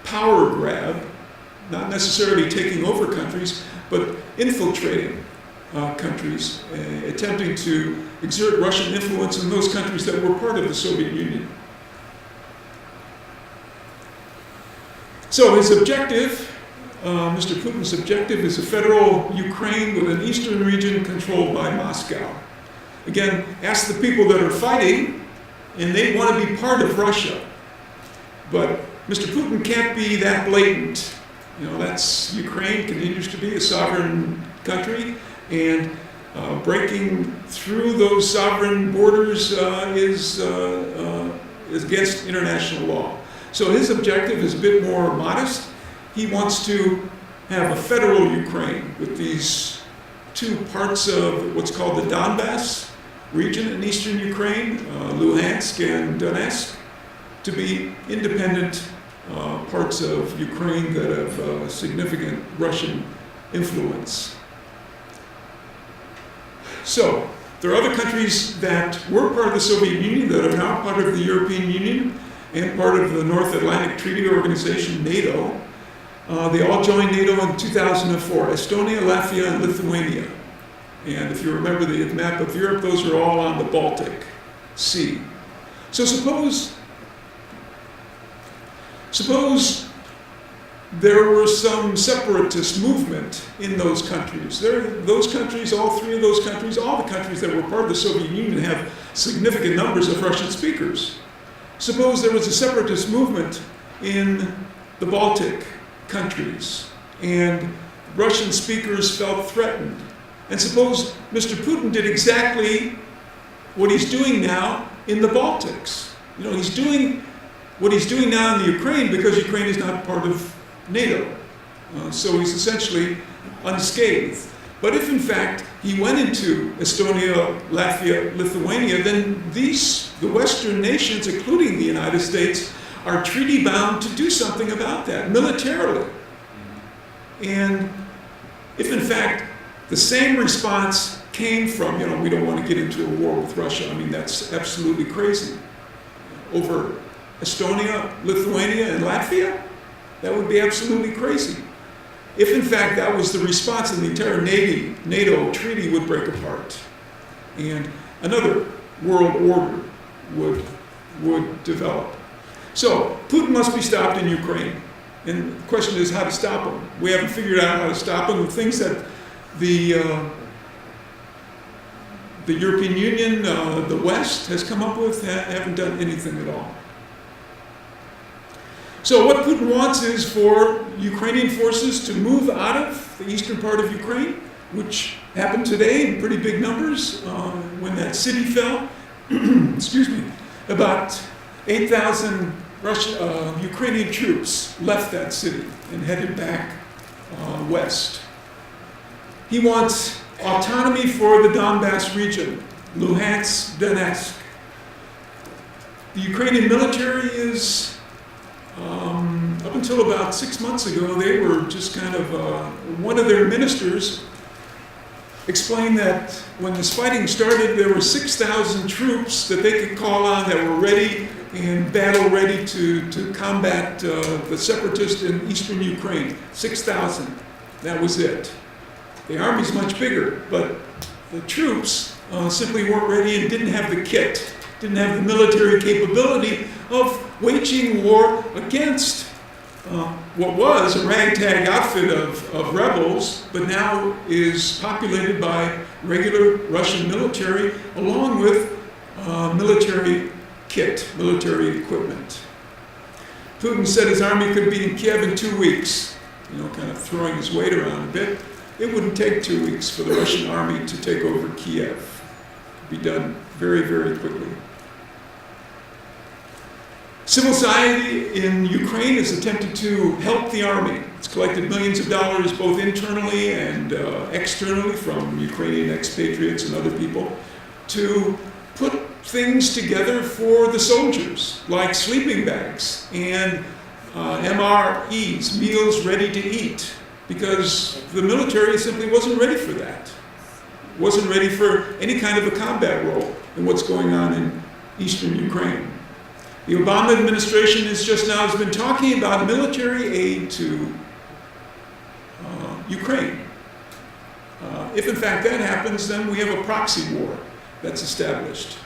power grab, not necessarily taking over countries, but infiltrating countries, attempting to exert Russian influence in those countries that were part of the Soviet Union. So his objective, Mr. Putin's objective, is a federal Ukraine with an eastern region controlled by Moscow. Again, ask the people that are fighting, and they want to be part of Russia. But Mr. Putin can't be that blatant. That's Ukraine continues to be a sovereign country, and breaking through those sovereign borders is against international law. So his objective is a bit more modest. He wants to have a federal Ukraine with these 2 parts of what's called the Donbass region in eastern Ukraine, Luhansk and Donetsk, to be independent parts of Ukraine that have significant Russian influence. So there are other countries that were part of the Soviet Union that are now part of the European Union and part of the North Atlantic Treaty Organization, NATO. They all joined NATO in 2004, Estonia, Latvia, and Lithuania. And if you remember the map of Europe, those are all on the Baltic Sea. So suppose there were some separatist movement in those countries. Those countries, all 3 of those countries, all the countries that were part of the Soviet Union have significant numbers of Russian speakers. Suppose there was a separatist movement in the Baltic countries and Russian speakers felt threatened. And suppose Mr. Putin did exactly what he's doing now in the Baltics. He's doing what he's doing now in the Ukraine because Ukraine is not part of NATO. So he's essentially unscathed. But if in fact he went into Estonia, Latvia, Lithuania, then the Western nations, including the United States, are treaty bound to do something about that militarily. And if in fact the same response came from, we don't want to get into a war with Russia. I mean, that's absolutely crazy. Over Estonia, Lithuania, and Latvia? That would be absolutely crazy. If in fact that was the response, then the entire NATO treaty would break apart. And another world order would develop. So Putin must be stopped in Ukraine. And the question is how to stop them. We haven't figured out how to stop them. The things that the European Union, the West, has come up with haven't done anything at all. So what Putin wants is for Ukrainian forces to move out of the eastern part of Ukraine, which happened today in pretty big numbers when that city fell. Excuse me. About 8,000 Ukrainian troops left that city and headed back west. He wants autonomy for the Donbass region, Luhansk, Donetsk. The Ukrainian military is, up until about 6 months ago, they were just kind of, one of their ministers explained that when this fighting started, there were 6,000 troops that they could call on that were ready and battle ready to combat the separatists in eastern Ukraine. 6,000. That was it. The army's much bigger, but the troops simply weren't ready and didn't have the kit, didn't have the military capability of waging war against what was a ragtag outfit of rebels, but now is populated by regular Russian military along with military kit, military equipment. Putin said his army could be in Kiev in 2 weeks, kind of throwing his weight around a bit. It wouldn't take 2 weeks for the Russian army to take over Kiev. It could be done very, very quickly. Civil society in Ukraine has attempted to help the army. It's collected millions of dollars both internally and externally from Ukrainian expatriates and other people to put things together for the soldiers, like sleeping bags and MREs, meals ready to eat, because the military simply wasn't ready for that. Wasn't ready for any kind of a combat role in what's going on in eastern Ukraine. The Obama administration has been talking about military aid to Ukraine. If in fact that happens, then we have a proxy war that's established.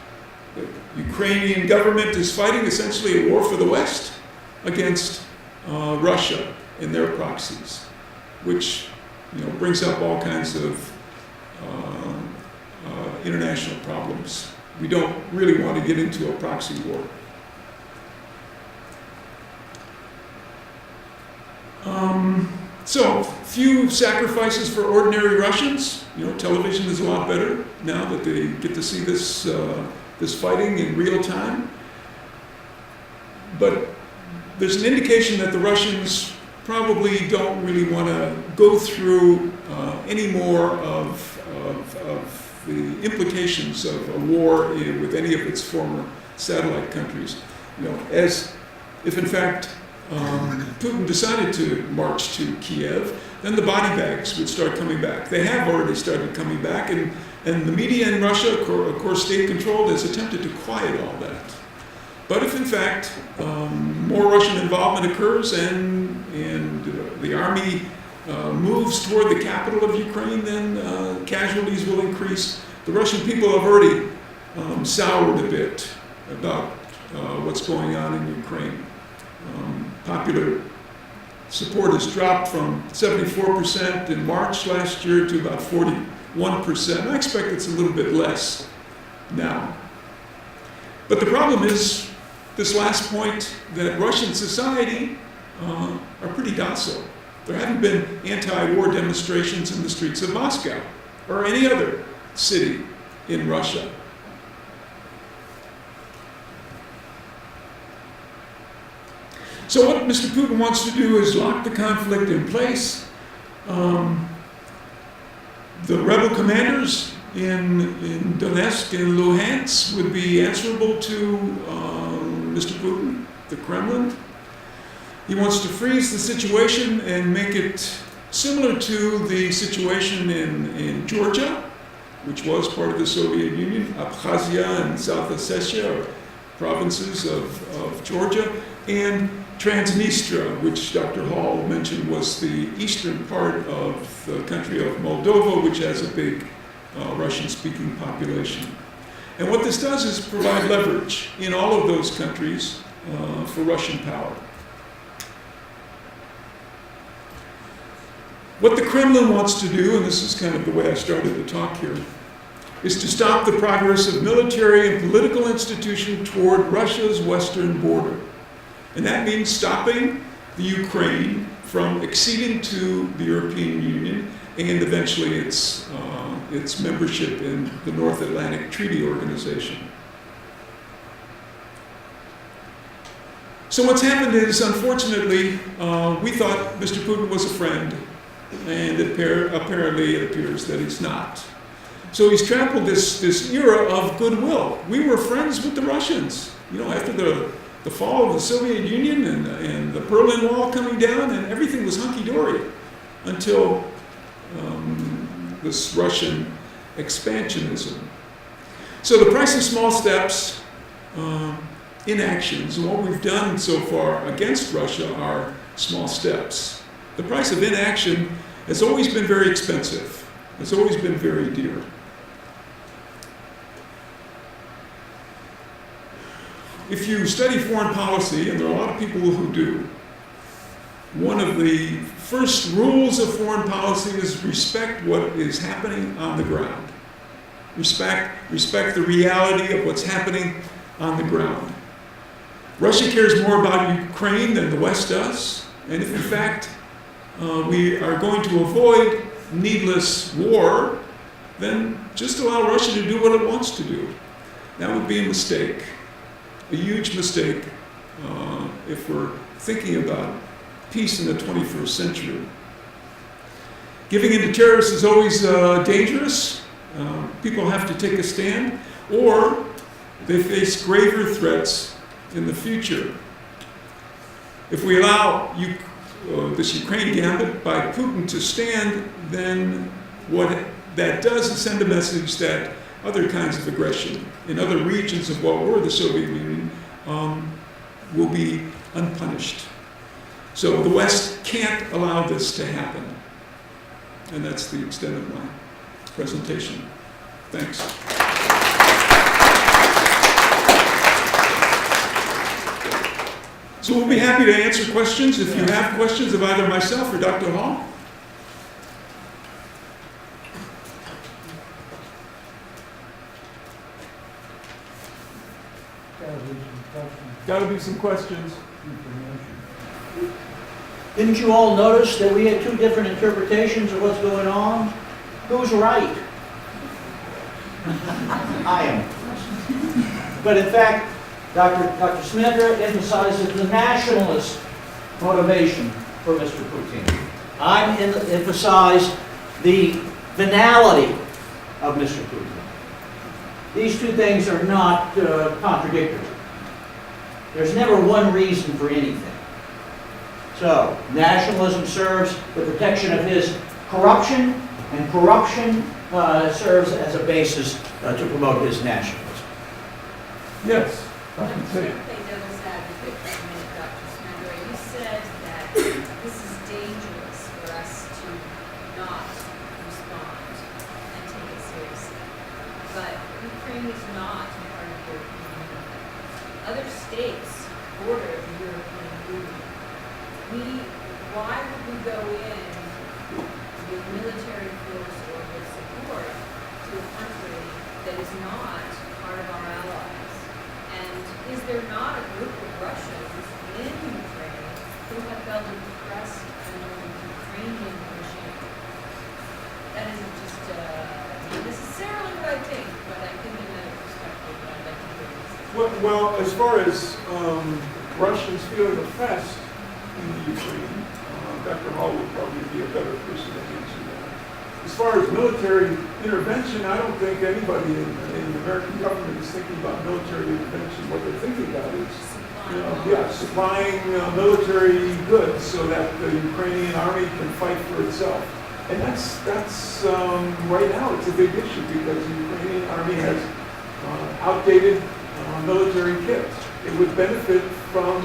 The Ukrainian government is fighting essentially a war for the West against Russia and their proxies, which brings up all kinds of international problems. We don't really want to get into a proxy war. So, few sacrifices for ordinary Russians. Television is a lot better now that they get to see this fighting in real time. But there's an indication that the Russians probably don't really want to go through any more of the implications of a war with any of its former satellite countries. As if in fact Putin decided to march to Kiev, then the body bags would start coming back. They have already started coming back, and the media in Russia, of course state-controlled, has attempted to quiet all that. But if in fact more Russian involvement occurs and the army moves toward the capital of Ukraine, then casualties will increase. The Russian people have already soured a bit about what's going on in Ukraine. Popular support has dropped from 74% in March last year to about 41%. I expect it's a little bit less now. But the problem is this last point, that Russian society are pretty docile. There haven't been anti-war demonstrations in the streets of Moscow or any other city in Russia. So what Mr. Putin wants to do is lock the conflict in place. The rebel commanders in Donetsk and Luhansk would be answerable to Mr. Putin, the Kremlin. He wants to freeze the situation and make it similar to the situation in Georgia, which was part of the Soviet Union, Abkhazia and South Ossetia, provinces of Georgia, and Transnistria, which Dr. Hall mentioned was the eastern part of the country of Moldova, which has a big Russian-speaking population. And what this does is provide leverage in all of those countries for Russian power. What the Kremlin wants to do, and this is kind of the way I started the talk here, is to stop the progress of military and political institutions toward Russia's western border. And that means stopping the Ukraine from acceding to the European Union and eventually its membership in the North Atlantic Treaty Organization. So what's happened is, unfortunately, we thought Mr. Putin was a friend, and apparently it appears that he's not. So he's trampled this era of goodwill. We were friends with the Russians. After the fall of the Soviet Union and the Berlin Wall coming down, and everything was hunky-dory until this Russian expansionism. So the price of small steps, inactions, and what we've done so far against Russia are small steps. The price of inaction has always been very expensive. It's always been very dear. If you study foreign policy, and there are a lot of people who do, one of the first rules of foreign policy is respect what is happening on the ground. Respect the reality of what's happening on the ground. Russia cares more about Ukraine than the West does, and if in fact we are going to avoid needless war, then just allow Russia to do what it wants to do. That would be a mistake, a huge mistake, if we're thinking about peace in the 21st century. Giving in to terrorists is always dangerous. People have to take a stand, or they face graver threats in the future. If we allow this Ukraine gambit by Putin to stand, then what that does is send a message that other kinds of aggression in other regions of what were the Soviet Union will be unpunished. So the West can't allow this to happen. And that's the extent of my presentation. Thanks. So we'll be happy to answer questions if you have questions of either myself or Dr. Hall. Got to be some questions. Didn't you all notice that we had two different interpretations of what's going on? Who's right? I am. But in fact, Dr. Smithra emphasizes the nationalist motivation for Mr. Putin. I emphasize the venality of Mr. Putin. These two things are not contradictory. There's never one reason for anything. So, nationalism serves the protection of his corruption, and corruption serves as a basis to promote his nationalism. Yes. I'm going to play devil's advocate for a minute, Dr. Smithra. You said that this is dangerous for us to not respond and take it seriously. But Ukraine is not part of the European Union. Other states border the European Union. Why would we go in with military force or with support to a country that is not part of our allies? And is there not a group of Russians in Ukraine who have felt impressed under the Ukrainian regime? That isn't just not necessarily what I think, but I think in that perspective, I'd like to hear this. Well, as far as Russians feeling oppressed in the Ukraine, Dr. Hall would probably be a better person to answer that. As far as military intervention, I don't think anybody in the American government is thinking about military intervention. What they're thinking about is, supplying military goods so that the Ukrainian army can fight for itself. And that's right now it's a big issue because the Ukrainian army has outdated military kit. It would benefit from.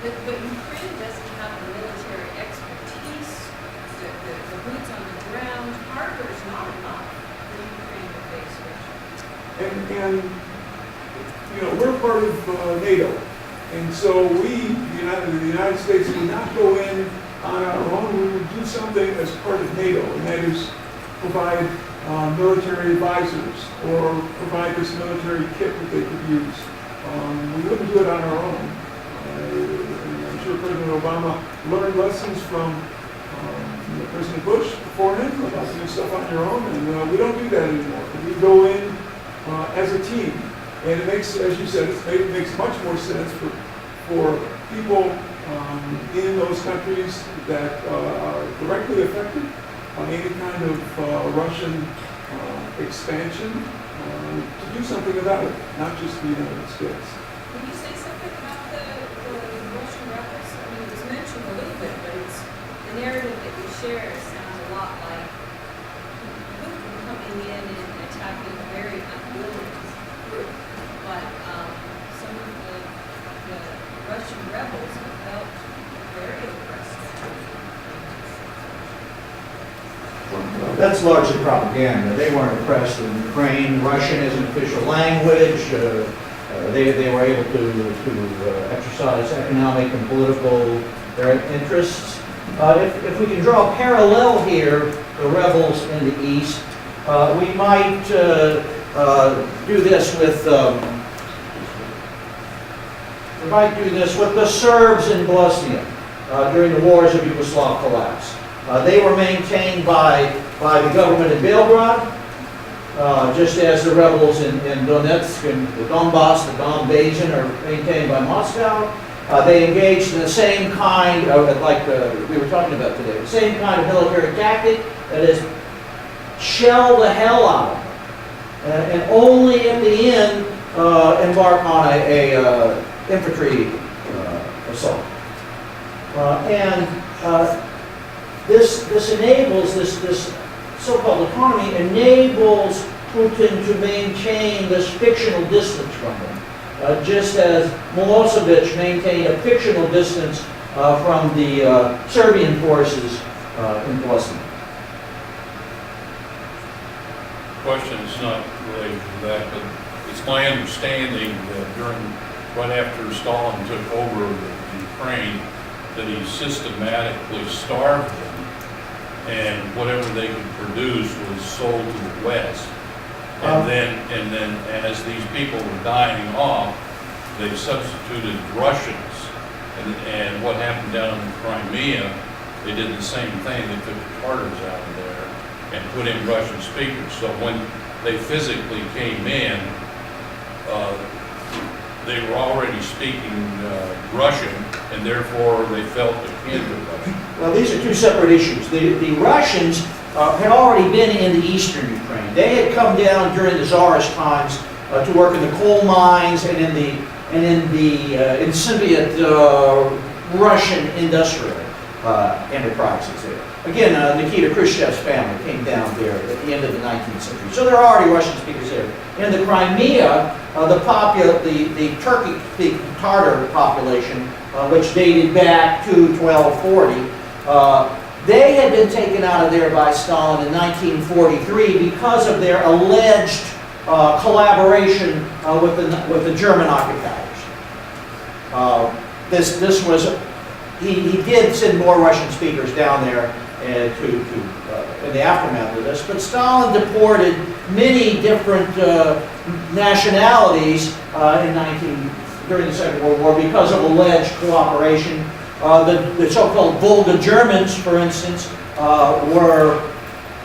But Ukraine doesn't have the military expertise, the boots on the ground. Hardware is not enough for Ukraine to face Russia. And we're part of NATO. And so the United States do not go in on our own, we would do something as part of NATO, and that is provide military advisors or provide this military kit that they could use. We wouldn't do it on our own. And I'm sure President Obama learned lessons from President Bush before him about doing stuff on your own, and we don't do that anymore. We go in as a team, and it makes, as you said, it makes much more sense for people in those countries that are directly affected by any kind of Russian expansion to do something about it, not just the United States. Can you say something about the Russian rebels? I mean, it was mentioned a little bit, but it's, the narrative that you share sounds a lot like Putin coming in and attacking a very unwilling group. But some of the Russian rebels have felt very oppressed. That's largely propaganda. They weren't oppressed in Ukraine. Russian is an official language. They were able to exercise economic and political their interests. If we can draw a parallel here, the rebels in the East, we might do this with the Serbs in Bosnia during the wars of Yugoslav collapse. They were maintained by the government in Belgrade, just as the rebels in Donetsk and the Donbass, the Don Basin, are maintained by Moscow. They engaged in the same kind of, like we were talking about today, the same kind of military tactic, that is, shell the hell out of them, and only at the end embark on a infantry assault. This enables, this so-called economy enables Putin to maintain this fictional distance from them, just as Milosevic maintained a fictional distance from the Serbian forces in Bosnia. Question is not related to that, but it's my understanding that right after Stalin took over the Ukraine, that he systematically starved them, and whatever they could produce was sold to the West. And then as these people were dying off, they substituted Russians. And what happened down in Crimea, they did the same thing. They took the Tartars out of there and put in Russian speakers. So when they physically came in, they were already speaking Russian, and therefore they felt akin to Russian. Well, these are two separate issues. The Russians had already been in the eastern Ukraine. They had come down during the Tsarist times to work in the coal mines and in the incipient Russian industrial enterprises there. Again, Nikita Khrushchev's family came down there at the end of the 19th century. So there are already Russian speakers there. In the Crimea, the Turkic Tatar population, which dated back to 1240, they had been taken out of there by Stalin in 1943 because of their alleged collaboration with the German occupiers. This was, he did send more Russian speakers down there in the aftermath of this, but Stalin deported many different nationalities during the Second World War because of alleged cooperation. The so-called Volga Germans, for instance, were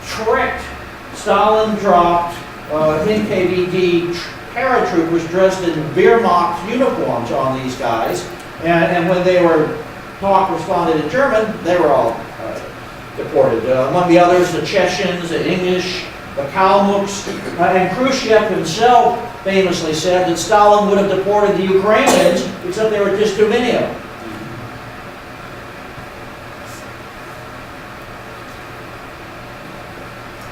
tricked. Stalin dropped NKVD paratroopers dressed in Wehrmacht uniforms on these guys, and when they were responded in German, they were all deported. Among the others, the Chechens, the English, the Kalmuks, and Khrushchev himself famously said that Stalin would have deported the Ukrainians, except there were just too many of them.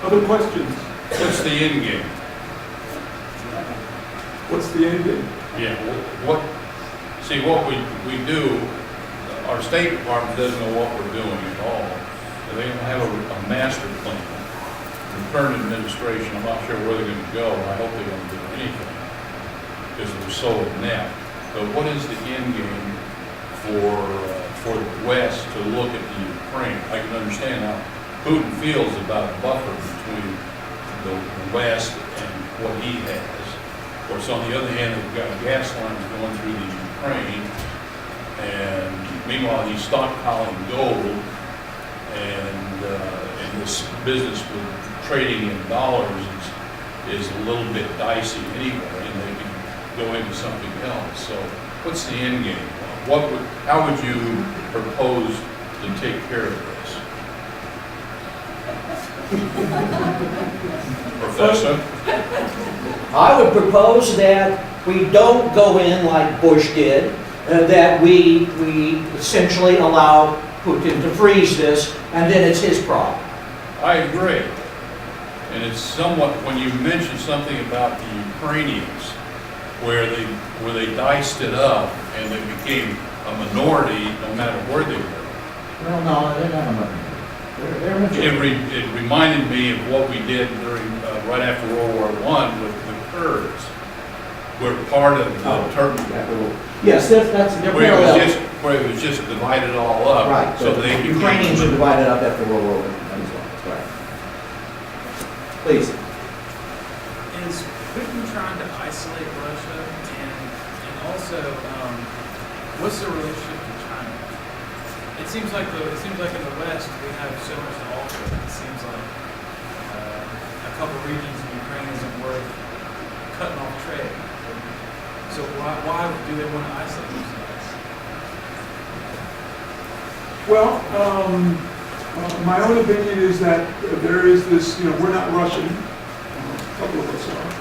Other questions? What's the end game? What's the end game? Yeah, see what we do, our State Department doesn't know what we're doing at all. They don't have a master plan. The current administration, I'm not sure where they're going to go. I hope they don't do anything because they're so inept. But what is the end game for the west to look at the Ukraine. I can understand how Putin feels about a buffer between the west and what he has. Of course, on the other hand, they've got gas lines going through the Ukraine, and meanwhile he's stockpiling gold, and this business with trading in dollars is a little bit dicey anyway, and they can go into something else. So what's the end game? How would you propose to take care of this? Professor? I would propose that we don't go in like Bush did, that we essentially allow Putin to freeze this, and then it's his problem. I agree. And it's somewhat, when you mentioned something about the Ukrainians, where they diced it up and they became a minority no matter where they were. Well, no, they're not a minority. They're a majority. It reminded me of what we did during, right after World War I with the Kurds. We're part of the Turkish. Yes, they're parallel. Where it was just divided all up. Right, So the they Ukrainians were divided up after World War I. Right. Please. Is Putin trying to isolate Russia, and also what's the relationship to China? It seems like in the West we have so much to offer. It seems like a couple regions in Ukraine isn't worth cutting off trade. So why do they want to isolate themselves? Well, my own opinion is that there is this, we're not Russian, a couple of us are,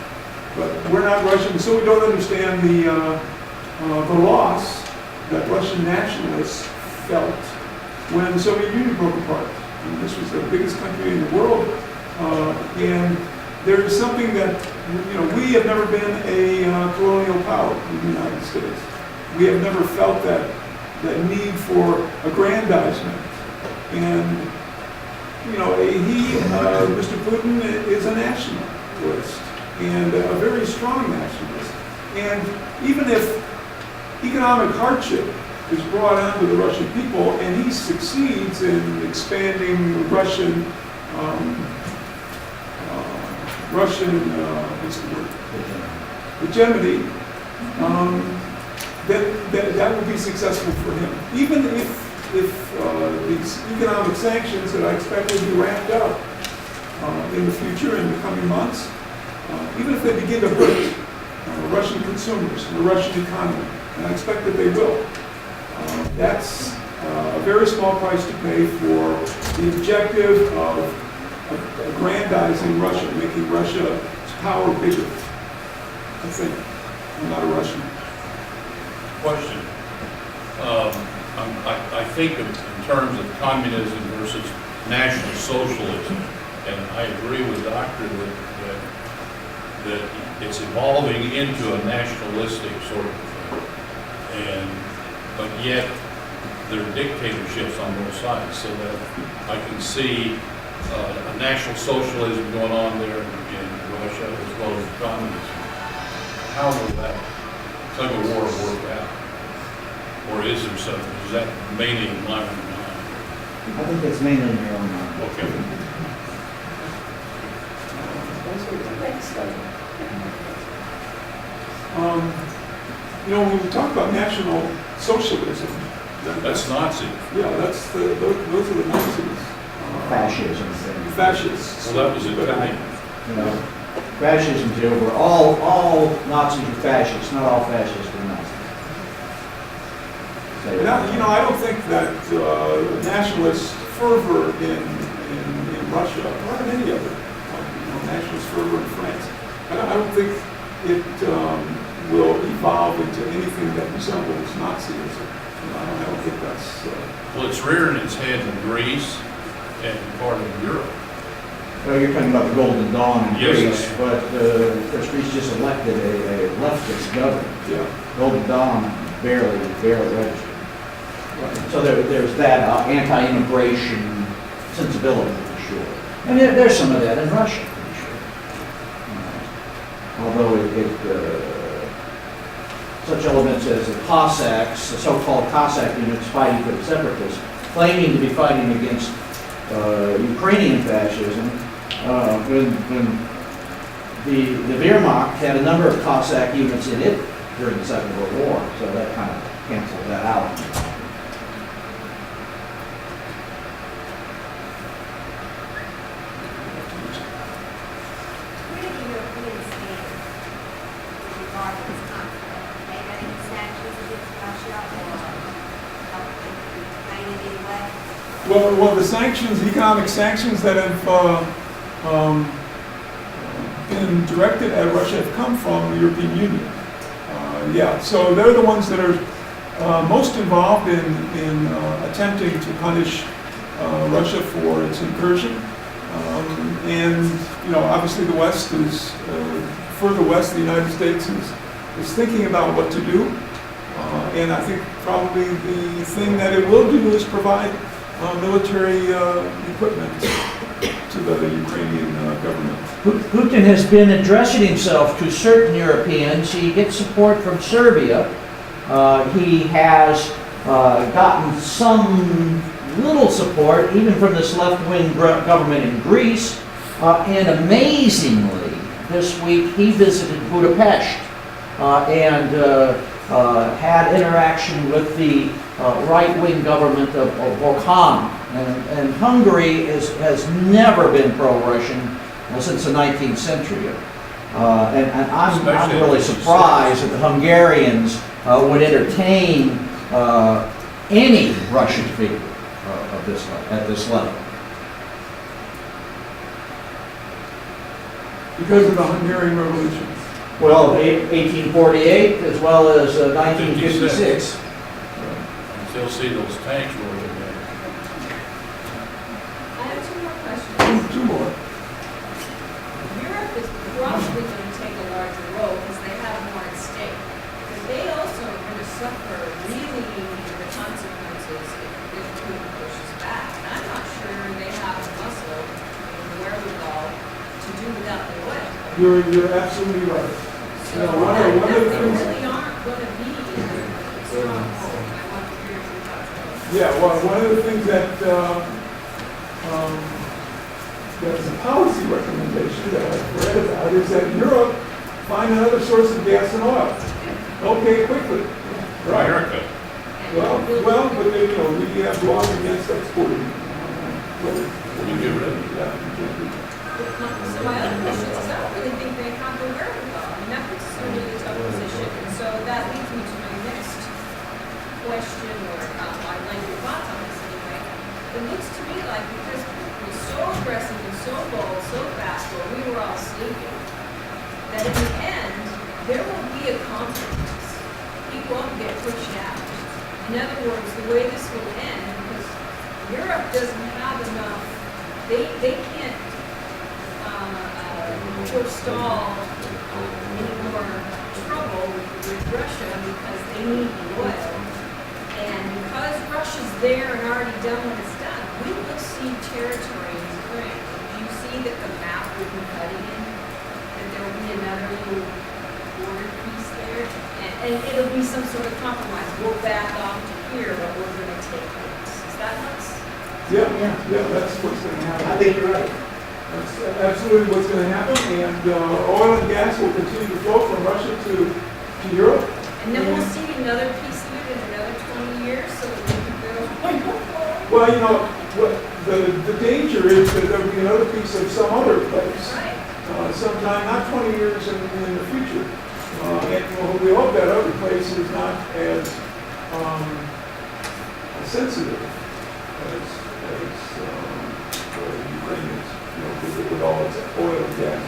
but we're not Russian, so we don't understand the loss that Russian nationalists felt when the Soviet Union broke apart. And this was the biggest country in the world, and there is something that, we have never been a colonial power in the United States. We have never felt that need for aggrandizement. And, Mr. Putin is a nationalist, and a very strong nationalist. And even if economic hardship is brought onto the Russian people, and he succeeds in expanding Russian, what's the word? Hegemony, that would be successful for him. Even if these economic sanctions that I expect will be ramped up in the future, in the coming months, even if they begin to hurt Russian consumers and the Russian economy, and I expect that they will, that's a very small price to pay for the objective of aggrandizing Russia, making Russia's power bigger. I think. I'm not a Russian. Question. I think in terms of communism versus National Socialism, and I agree with Doctor that it's evolving into a nationalistic sort of thing, but yet there are dictatorships on both sides, so that I can see a National Socialism going on there in Russia as well as communism. How will that tug of war work out? Or is there something? Is that mainly in my own mind? I think it's mainly in your own mind. Okay. When we talk about National Socialism, That's Nazi. Yeah, those are the Nazis. Fascism. Fascists. Well, that was Italian. Fascism's over. All Nazis are fascists. Not all fascists are Nazis. Now, I don't think that nationalist fervor in Russia, or in any other, nationalist fervor in France, I don't think it will evolve into anything that resembles Nazism. I don't think that's... Well, it's rearing its head in Greece and part of Europe. Well, you're talking about the Golden Dawn in Yes, Greece, but of course Greece just elected a leftist governor. Yeah. Golden Dawn barely registered. So there's that anti-immigration sensibility, for sure. And there's some of that in Russia, for sure. Although such elements as the Cossacks, the so-called Cossack units fighting for the separatists, claiming to be fighting against Ukrainian fascism, when the Wehrmacht had a number of Cossack units in it during the Second World War, so that kind of canceled that out. Where do the Europeans stand with regard to this conflict? They got any sanctions against Russia or help them maintain it in any way? Well, the sanctions, economic sanctions that have been directed at Russia have come from the European Union. Yeah, so they're the ones that are most involved in attempting to punish Russia for its incursion. And, you know, obviously the West is, further west, the United States is thinking about what to do. And I think probably the thing that it will do is provide military equipment to the Ukrainian government. Putin has been addressing himself to certain Europeans. He gets support from Serbia. He has gotten some little support even from this left-wing government in Greece. And amazingly, this week he visited Budapest and had interaction with the right-wing government of Orbán. And Hungary has never been pro-Russian since the 19th century. And I'm really surprised that the Hungarians would entertain any Russian figure at this level. Because of the Hungarian Revolution. Well, 1848 as well as 1956. Still see those tanks rolling in. I have two more questions. Two more. Europe is probably going to take a larger role because they have more at stake. But they also are going to suffer really the consequences if Putin pushes back. And I'm not sure they have the muscle and the wherewithal to do without the oil. You're absolutely right. So one of the they things- really aren't going to be a stronghold. I want to hear your thoughts on that. Yeah, well, one of the things that is a policy recommendation that I've read about is that Europe find another source of gas and oil. Okay, quickly. Right. America. Well, but you know, we have laws against exporting. You get rid of it. Yeah, you can't do that. So my other question is, I don't really think they have the wherewithal. I mean, that puts us in a really tough position. And so that leads me to my next question, or I'd like your thoughts on this anyway. It looks to me like because Putin was so aggressive and so bold, so fast, while we were all sleeping, that in the end, there will be a compromise. People will get pushed out. In other words, the way this will end, because Europe doesn't have enough, they can't forestall any more trouble with Russia because they need the oil. And because Russia's there and already done what it's done, we will see territory in Ukraine. Do you see that the map will be cutting in? That there will be another little border piece there? And it'll be some sort of compromise. We'll back off to here, but we're going to take this. Is that what's... Yeah, that's what's going to happen. I think you're right. That's absolutely what's going to happen, and oil and gas will continue to flow from Russia to Europe. And then we'll see another piece of it in another 20 years, so that we can build. Well, you know, the danger is that there'll be another piece of some other place Right. sometime, not 20 years in the future. And well, we hope that other place is not as sensitive as Ukraine is. You know, with all its oil and gas.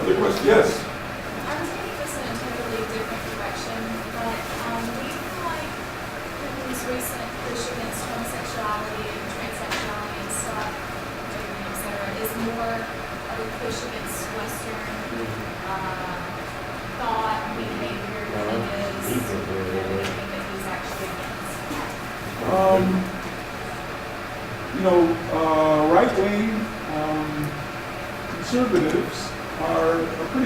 Other questions? Yes. I was taking this in a totally different direction, but we feel like Putin's recent push against homosexuality and transsexuality and stuff, et cetera, is more of a push against Western thought, behavior than it is anything that he's actually against. You know, right-wing conservatives are pretty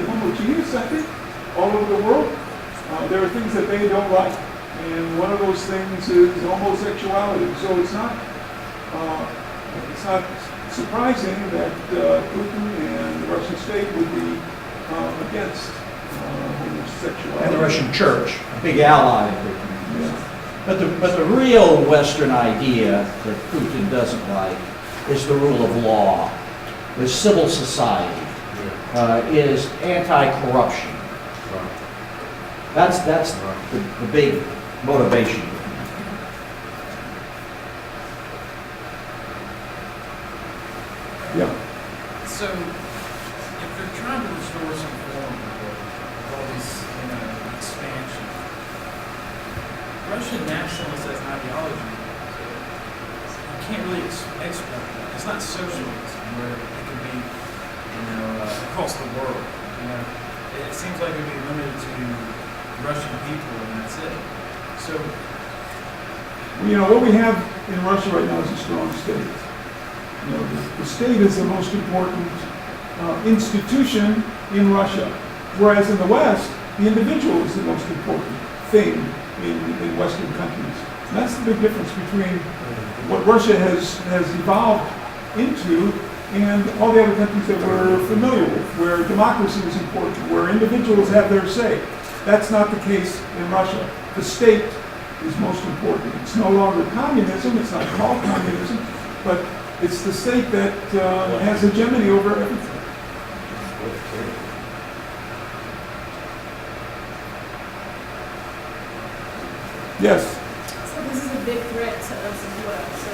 countries, I think, all over the world, there are things that they don't like. And one of those things is homosexuality. So it's not surprising that Putin and the Russian state would be against homosexuality. And the Russian church, a big ally of Putin. Yeah. But the real Western idea that Putin doesn't like is the rule of law, is civil society, is anti-corruption. That's the big motivation. Yeah. So, if they're trying to restore some form of all these, expansion, Russian nationalist as an ideology, you can't really export that. It's not socialism where it can be, across the world. It seems like it would be limited to Russian people, and that's it. So, What we have in Russia right now is a strong state. The state is the most important institution in Russia, whereas in the West, the individual is the most important thing in Western countries. And that's the big difference between what Russia has evolved into and all the other countries that we're familiar with, where democracy is important, where individuals have their say. That's not the case in Russia. The state is most important. It's no longer communism, it's not called communism, but it's the state that has hegemony over everything. Yes. So this is a big threat to us as well. So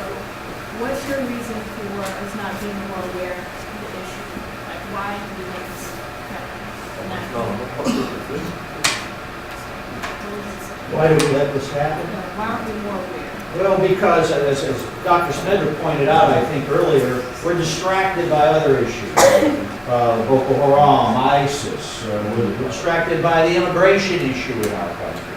what's your reason for us not being more aware of the issue? Like why do we let this happen? Why do we let this happen? Why aren't we more aware? Well, because as Dr. Smedler pointed out, I think earlier, we're distracted by other issues. Boko Haram, ISIS, we're distracted by the immigration issue in our country.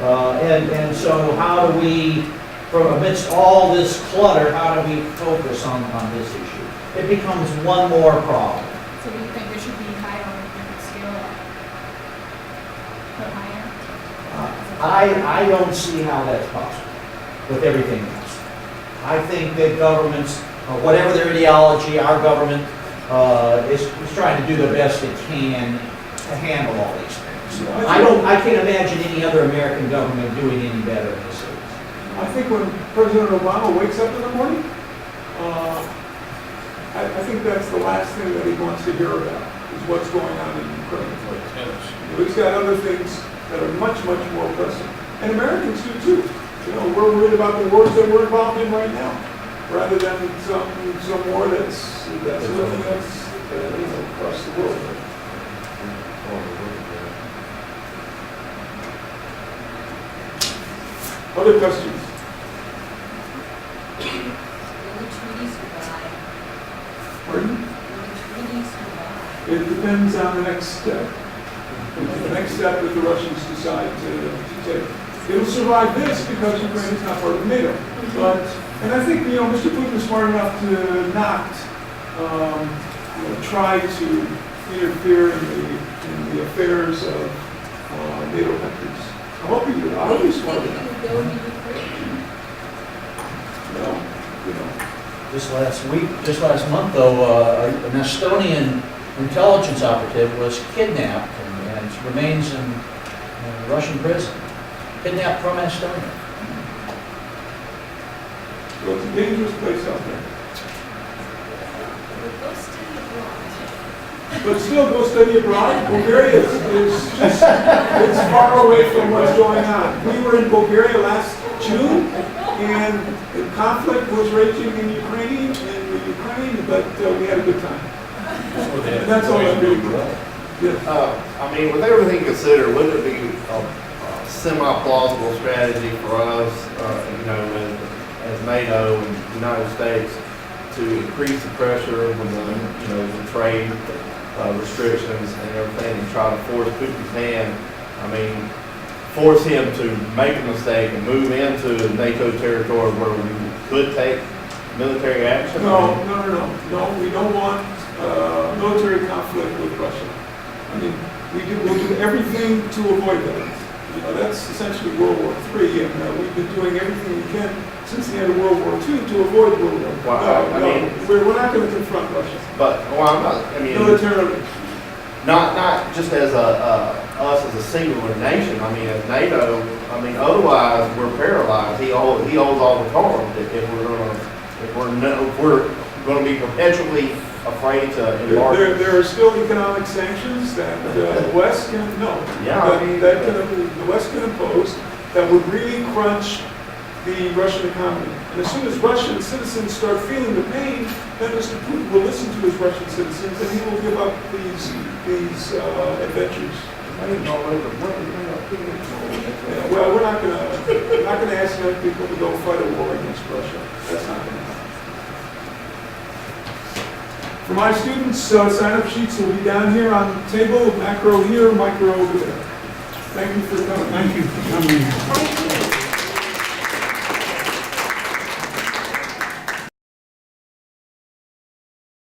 And so how do we, from amidst all this clutter, how do we focus on this issue? It becomes one more problem. So do you think it should be higher on a different scale? Put higher? I don't see how that's possible with everything else. I think that governments, whatever their ideology, our government is trying to do the best it can to handle all these things. I can't imagine any other American government doing any better in this area. I think when President Obama wakes up in the morning, I think that's the last thing that he wants to hear about, is what's going on in Ukraine. He's got other things that are much, much more pressing. And Americans do too. We're worried about the wars that we're involved in right now, rather than some war that's looking at us, across the world. Other questions? Will the treaty survive? Pardon? Will the treaty survive? It depends on the next step. The next step that the Russians decide to take. It'll survive this because Ukraine is not part of NATO. And I think, Mr. Putin is smart enough to not try to interfere in the affairs of NATO countries. I hope he's smart enough. Go into Ukraine. Just last month, though, an Estonian intelligence operative was kidnapped and remains in Russian prison. Kidnapped from Estonia. So it's a dangerous place out there. Go study abroad. But still, go study abroad. Bulgaria is just, it's far away from what's going on. We were in Bulgaria last June, and the conflict was raging in Ukraine, but we had a good time. And that's all I'm doing. Yes. With everything considered, wouldn't it be a semi-plausible strategy for us, as NATO and the United States, to increase the pressure with the trade restrictions and everything, and try to force Putin's hand? Force him to make a mistake and move into NATO territory where we could take military action? No. We don't want military conflict with Russia. we'll do everything to avoid that. You know, that's essentially World War III, and we've been doing everything we can since the end of World War II to avoid World War II. Well, I mean- we're not going to confront Russia But, well, I'm not, I mean, militarily. not just as us as a singular nation. I mean, as NATO, I mean, otherwise we're paralyzed. He holds all the cards if we're gonna be perpetually afraid to embark. There are still economic sanctions that the West can, Yeah. the West can impose that would really crunch the Russian economy. And as soon as Russian citizens start feeling the pain, then Mr. Putin will listen to his Russian citizens and he will give up these adventures. I didn't know what the Yeah, well, we're not gonna ask young people to go fight a war against Russia. That's not gonna happen. For my students, sign-up sheets will be down here on the table, macro here, micro over there. Thank you for coming. Thank you for coming.